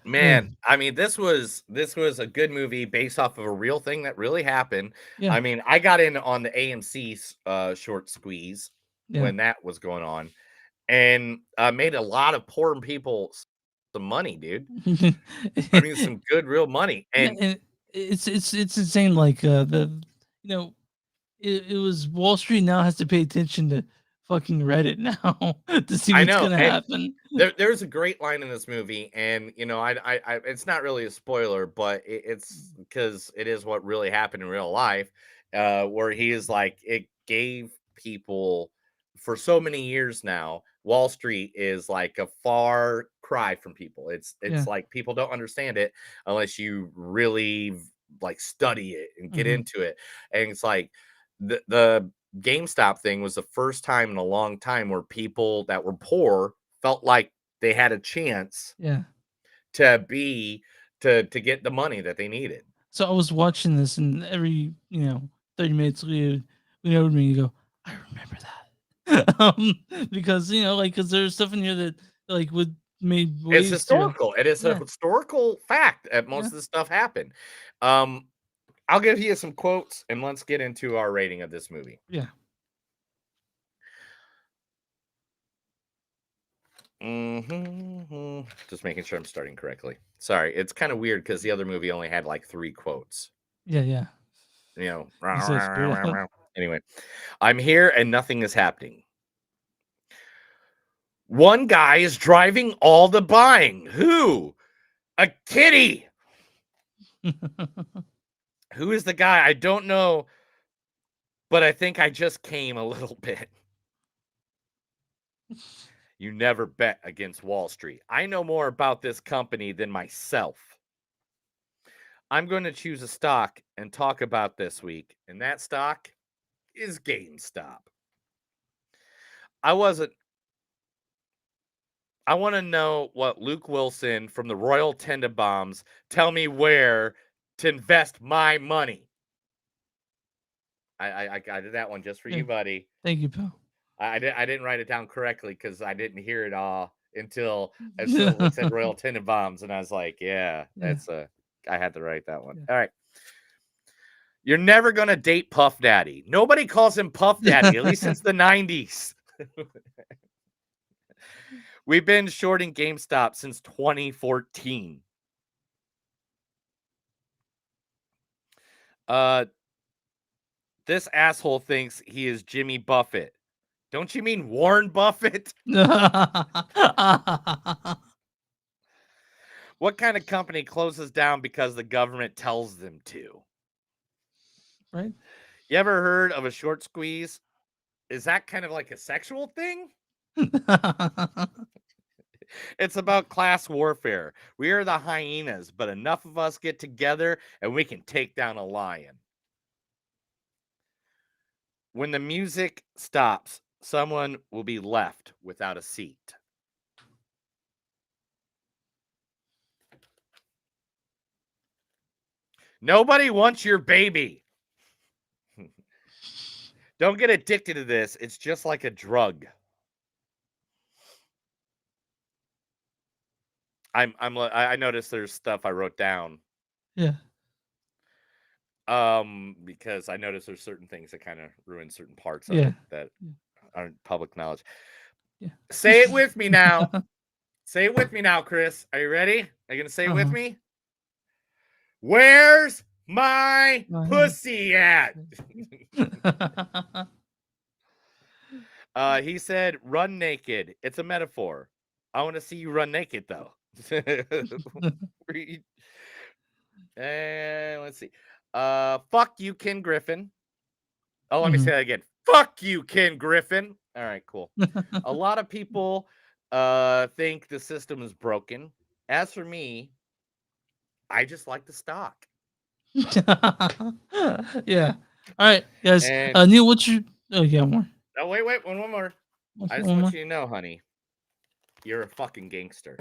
man, I mean, this was a good movie based off of a real thing that really happened. yeah, I mean, I got in on the AMC short squeeze yeah. when that was going on, and made a lot of poor people some money, dude. I mean, some good real money. Yeah, And and it's insane. Like it was Wall Street now has to pay attention to fucking Reddit now to see I what's know, gonna and happen. there's a great line in this movie, and I it's not really a spoiler, but it's because it is what really happened in real life, where he is like, it gave people for so many years now. Wall Street is like a far cry from people. It's Yeah. like people don't understand it unless you really like study it and get Mhm. into it, and it's like the GameStop thing was the first time in a long time where people that were poor felt like they had a chance Yeah. to be to get the money that they needed. So I was watching this, and every 30 minutes we over me, you go, I remember that, because because there's stuff in here that like would made It's waves to historical. It is a yeah historical fact that most yeah of this stuff happened. Um, I'll give you some quotes and let's get into our rating of this movie. yeah. Just making sure I'm starting correctly. Sorry, it's kind of weird because the other movie only had like 3 quotes. Yeah. You know, You so screwed up. anyway, I'm here and nothing is happening. One guy is driving all the buying. Who? A kitty. Who is the guy? I don't know, but I think I just came a little bit. You never bet against Wall Street. I know more about this company than myself. I'm going to choose a stock and talk about this week, and that stock is GameStop. I want to know what Luke Wilson from the Royal Tenenbaums tell me where to invest my money. I did that one just for you, buddy. Thank you, pal. I didn't write it down correctly because I didn't hear it all until it said Royal Tenenbaums, and I was like, yeah, that's I had to write that one. All right. You're never gonna date Puff Daddy. Nobody calls him Puff Daddy, at least since the 90s. We've been shorting GameStop since 2014. This asshole thinks he is Jimmy Buffett. Don't you mean Warren Buffett? What kind of company closes down because the government tells them to? Right? You ever heard of a short squeeze? Is that kind of like a sexual thing? It's about class warfare. We are the hyenas, but enough of us get together and we can take down a lion. When the music stops, someone will be left without a seat. Nobody wants your baby. Don't get addicted to this. It's just like a drug. I noticed there's stuff I wrote down. Yeah. Because I noticed there's certain things that kind of ruin certain parts of it that aren't public knowledge. Yeah. Say it with me now. Say it with me now, Chris. Are you ready? Are you gonna say it with Uh-huh. me? Where's my Uh-huh. pussy at? He said, "Run naked." It's a metaphor. I want to see you run naked, though. Let's see. Fuck you, Ken Griffin. Oh, let me say that again. Fuck you, Ken Griffin. All right, cool. A lot of people think the system is broken. As for me, I just like the stock. Yeah. All right, guys. And- Neil, what's your? Oh, yeah, more. Oh, wait, one more. I just One want more? you to know, honey, you're a fucking gangster.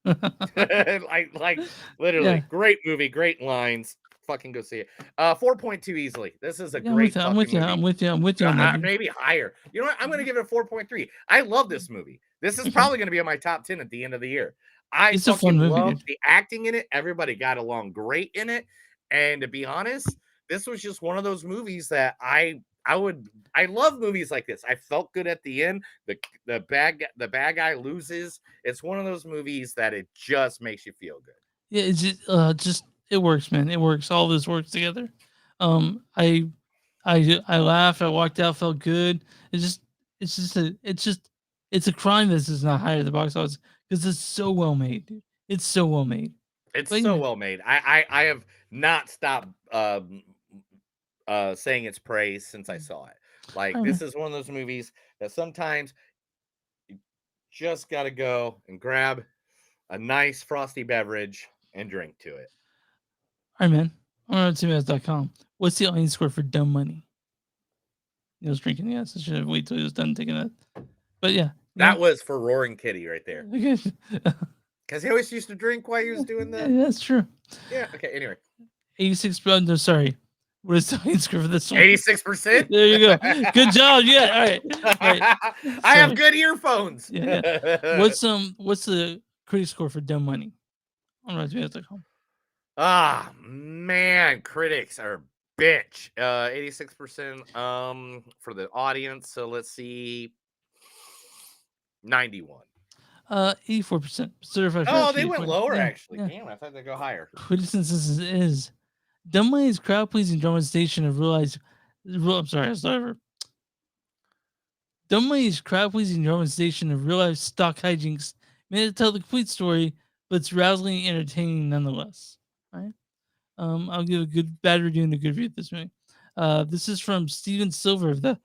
like literally, Yeah. great movie, great lines. Fucking go see it. 4.2 easily. This is a Yeah, great. I'm with you. fucking I'm movie. with you. I'm with you on that. dude. Maybe higher. You know what? I'm gonna give it a 4.3. I love this movie. This is probably gonna be on my top 10 at the end of the year. I It's a fucking fun movie, love dude. the acting in it. Everybody got along great in it. And to be honest, this was just one of those movies that I love movies like this. I felt good at the end. The bad guy loses. It's one of those movies that it just makes you feel good. Yeah, it's just it works, man. It works. All this works together. I laughed. I walked out. Felt good. It's a crime this is not higher at the box office because it's so well made, dude. It's so well made. It's But so yeah. well made. I have not stopped saying its praise since I saw it. Like, Oh, this is one of those movies that sometimes you just got to go and grab a nice frosty beverage and drink to it. All right, man. On tomatoes.com. What's the audience score for Dumb Money? Neil's drinking. Yes, I should have waited till he was done taking that. But yeah, That was for Roaring Kitty right there. okay. Because he always used to drink while he was doing Yeah, that. that's true. Yeah. Okay. Anyway, 86. No, sorry. What is the audience score for this one? 86%. There you go. Good job. Yeah. All right. All right. I have So- good earphones. Yeah. What's the critic score for Dumb Money on RottenTomatoes.com? Ah, man, critics are a bitch. 86% for the audience. So let's see. 91. 84%. Certified. Oh, Fresh, they went 84. lower Yeah, actually. yeah. Damn, I thought they'd go higher. Criticism is Dumb Money's crowd pleasing dramatization of realized. I'm sorry, I started over. Dumb Money's crowd pleasing dramatization of real life stock hijinks made it tell the complete story, but it's rousingly entertaining nonetheless. Right? I'll give a good bad review and a good review of this movie. This is from Steven Silver of the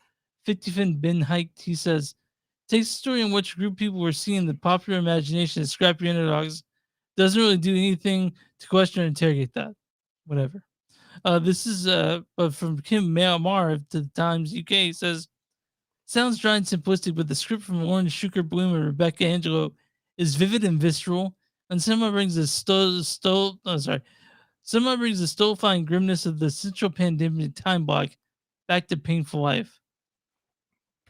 50th Been Hiked. He says, takes a story in which a group of people were seeing the popular imagination as scrappy underdogs, doesn't really do anything to question or interrogate that. Whatever. This is but from Kim Mar to the Times UK says, sounds dry and simplistic, but the script from Lauren Schuker Bloom and Rebecca Angelo is vivid and visceral, and somehow brings the stultifying grimness of the central pandemic time block back to painful life.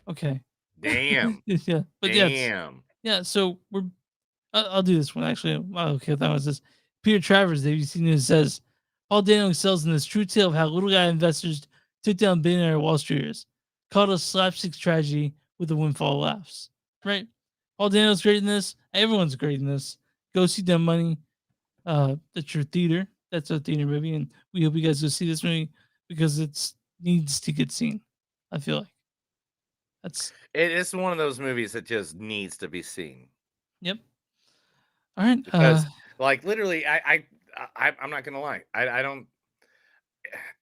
Okay. Damn. Yeah, but yeah, Damn. yeah. So we're. I'll do this one actually. Okay, that was this. Peter Travers, the ABC News says, Paul Dano excels in this true tale of how little guy investors took down billionaire Wall Streeters, called a slapstick tragedy with a windfall of laughs. Right? Paul Dano's great in this. Everyone's great in this. Go see Dumb Money. That's your theater. That's a theater movie, and we hope you guys go see this movie because it needs to get seen. I feel like that's It is one of those movies that just needs to be seen. yep. All right. Because, like, literally, I'm not gonna lie. I don't,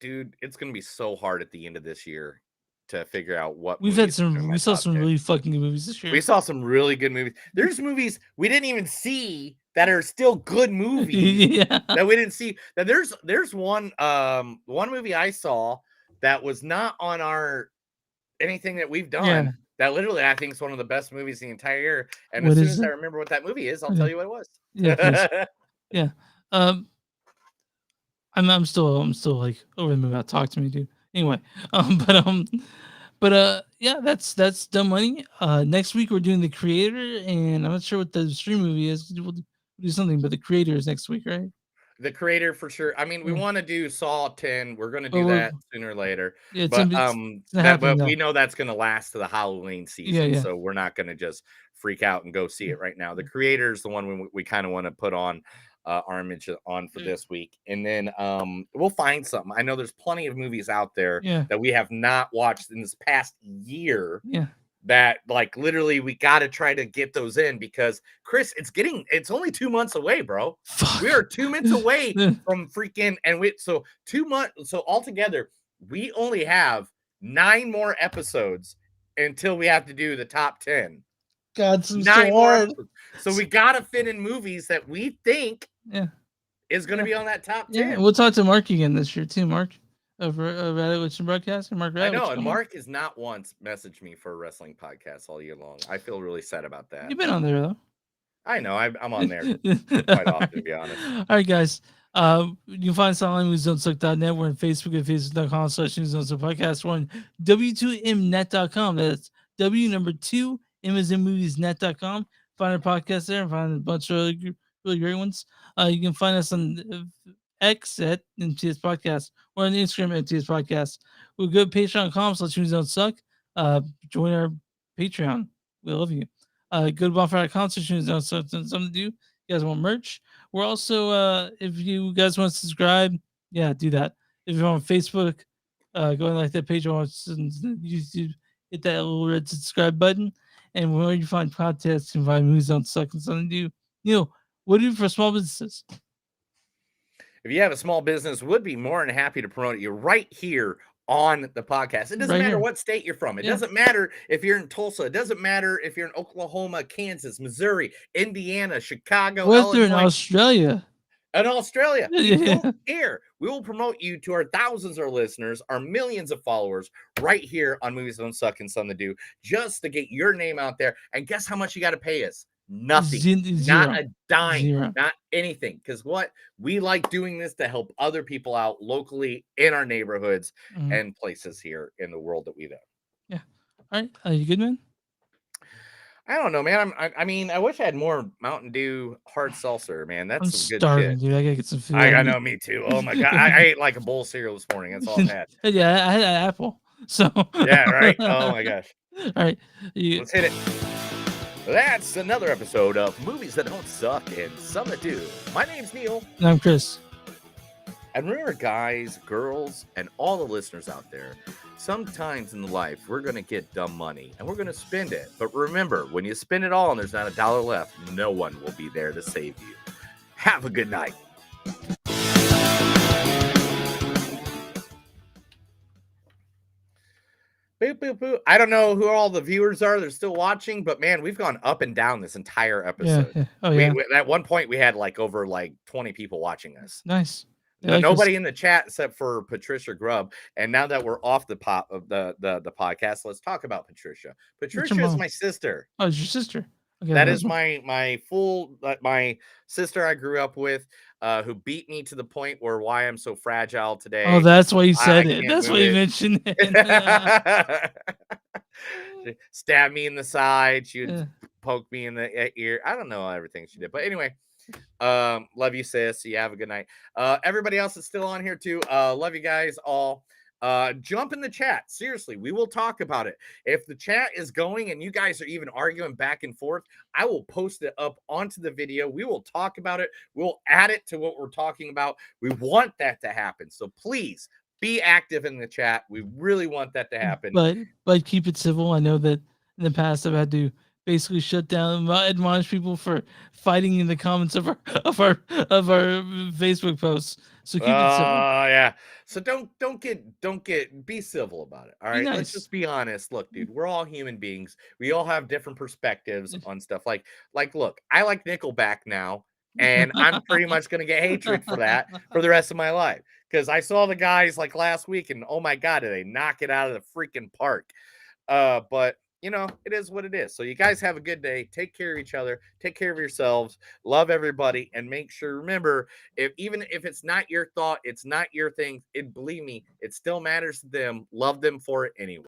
dude. It's gonna be so hard at the end of this year to figure out what We've had movies are in some. my We saw top some 10. really fucking good movies this year. We saw some really good movies. There's movies we didn't even see that are still good movies yeah. that we didn't see. That there's one movie I saw that was not on our anything that we've done. Yeah. That literally I think is one of the best movies the entire year. And What as soon is as I it? remember what that movie is, I'll Okay. tell you what it was. Yeah, please. Yeah. I'm still like over the moon about Talk to Me, dude. Anyway, yeah, that's Dumb Money. Next week we're doing The Creator, and I'm not sure what the stream movie is. We'll do something, but The Creator is next week, right? the creator for sure. I mean, we Yeah. want to do Saw 10. We're going to But do we're- that sooner or later. Yeah, it's But gonna be- it's gonna happen but now. we know that's going to last to the Halloween season, yeah. so we're not going to just freak out and go see it right now. The creator is the one we kind of want to put on our image on for this week, and then we'll find something. I know there's plenty of movies out there Yeah. that we have not watched in this past year. Yeah. That like literally we got to try to get those in because Chris, it's only 2 months away, bro. Fuck. We are 2 months away from freaking so 2 months. So altogether, we only have 9 more episodes until we have to do the top 10. God, it's 9 so more hard. episodes. So we gotta fit in movies that we think Yeah. is gonna be on that top 10. Yeah, we'll talk to Mark again this year too. Mark of Reddit with some broadcasting. Mark I Reddit. know, and Mark has not once messaged me for a wrestling podcast all year long. I feel really sad about that. You've been on there though. I know, I'm on there quite often, to be honest. All right, guys. You can find us online at newsdon'tsuck.net. We're on Facebook at facebook.com/newsdon'tsuck podcast. We're on w2mnet.com. That's W2 MSMoviesnet.com. Find our podcast there and find a bunch of really great ones. You can find us on X at MTS Podcast or on Instagram at MTS Podcast. We'll go to patreon.com/newsdon'tsuck. Join our Patreon. We love you. Go to bonfire.com something to do. You guys want merch? We're also if you guys want to subscribe, yeah, do that. If you're on Facebook, go and like that page on YouTube, hit that little red subscribe button. And where you find podcasts, you can find Movies Don't Suck and something to do. Neil, what do you do for small businesses? If you have a small business, would be more than happy to promote you right here on the podcast. It doesn't Right matter here. what state you're from. It Yeah. doesn't matter if you're in Tulsa. It doesn't matter if you're in Oklahoma, Kansas, Missouri, Indiana, Chicago, What if they're in Illinois, Australia? and Australia. We Yeah. don't care. We will promote you to our thousands of listeners, our millions of followers right here on Movies Don't Suck and Something to Do, just to get your name out there. And guess how much you got to pay us? Nothing. Zero. Not a dime. Zero. Not anything. Because what? We like doing this to help other people out locally in our neighborhoods Mhm. and places here in the world that we live. Yeah. All right. Are you good, man? I don't know, man. I mean, I wish I had more Mountain Dew hard seltzer, man. That's I'm some good starving, shit. dude. I gotta get some food. I know, me too. Oh my god, I ate like a bowl of cereal this morning. That's all I had. Yeah, I had an apple. So Yeah, right. Oh my gosh. All right. Let's hit it. That's another episode of Movies That Don't Suck and Some That Do. My name's Neil. And I'm Chris. And remember, guys, girls, and all the listeners out there, sometimes in life, we're going to get dumb money and we're going to spend it. But remember, when you spend it all and there's not a dollar left, no one will be there to save you. Have a good night. Boop, boop, boop. I don't know who all the viewers are. They're still watching, but man, we've gone up and down this entire episode. Yeah. Oh yeah. At one point, we had like over 20 people watching us. Nice. No- Yeah, 'cause- nobody in the chat except for Patricia Grubb. And now that we're off the pop of the podcast, let's talk about Patricia. Patricia is mom? my sister. Oh, it's your sister. Okay. That well, is my sister I grew up with, who beat me to the point why I'm so fragile today. Oh, that's why you said I it. can't That's why move you it. mentioned it. She stabbed me in the side. She would Yeah. poke me in the ear. I don't know everything she did, but anyway, love you, sis. You have a good night. Everybody else is still on here too. Love you guys all. Jump in the chat. Seriously, we will talk about it. If the chat is going and you guys are even arguing back and forth, I will post it up onto the video. We will talk about it. We'll add it to what we're talking about. We want that to happen. So please be active in the chat. We really want that to happen. But keep it civil. I know that in the past I've had to basically shut down, admonish people for fighting in the comments of our Facebook posts. So keep it civil. Yeah. So be civil about it. All right. nice. Let's just be honest. Look, dude, we're all human beings. We all have different perspectives on stuff. Like, look, I like Nickelback now, and I'm pretty much gonna get hatred for that for the rest of my life. Because I saw the guys like last week, and oh my god, did they knock it out of the freaking park? But you know, it is what it is. So you guys have a good day. Take care of each other. Take care of yourselves. Love everybody, and make sure, remember, even if it's not your thought, it's not your thing. Believe me, it still matters to them. Love them for it anyway.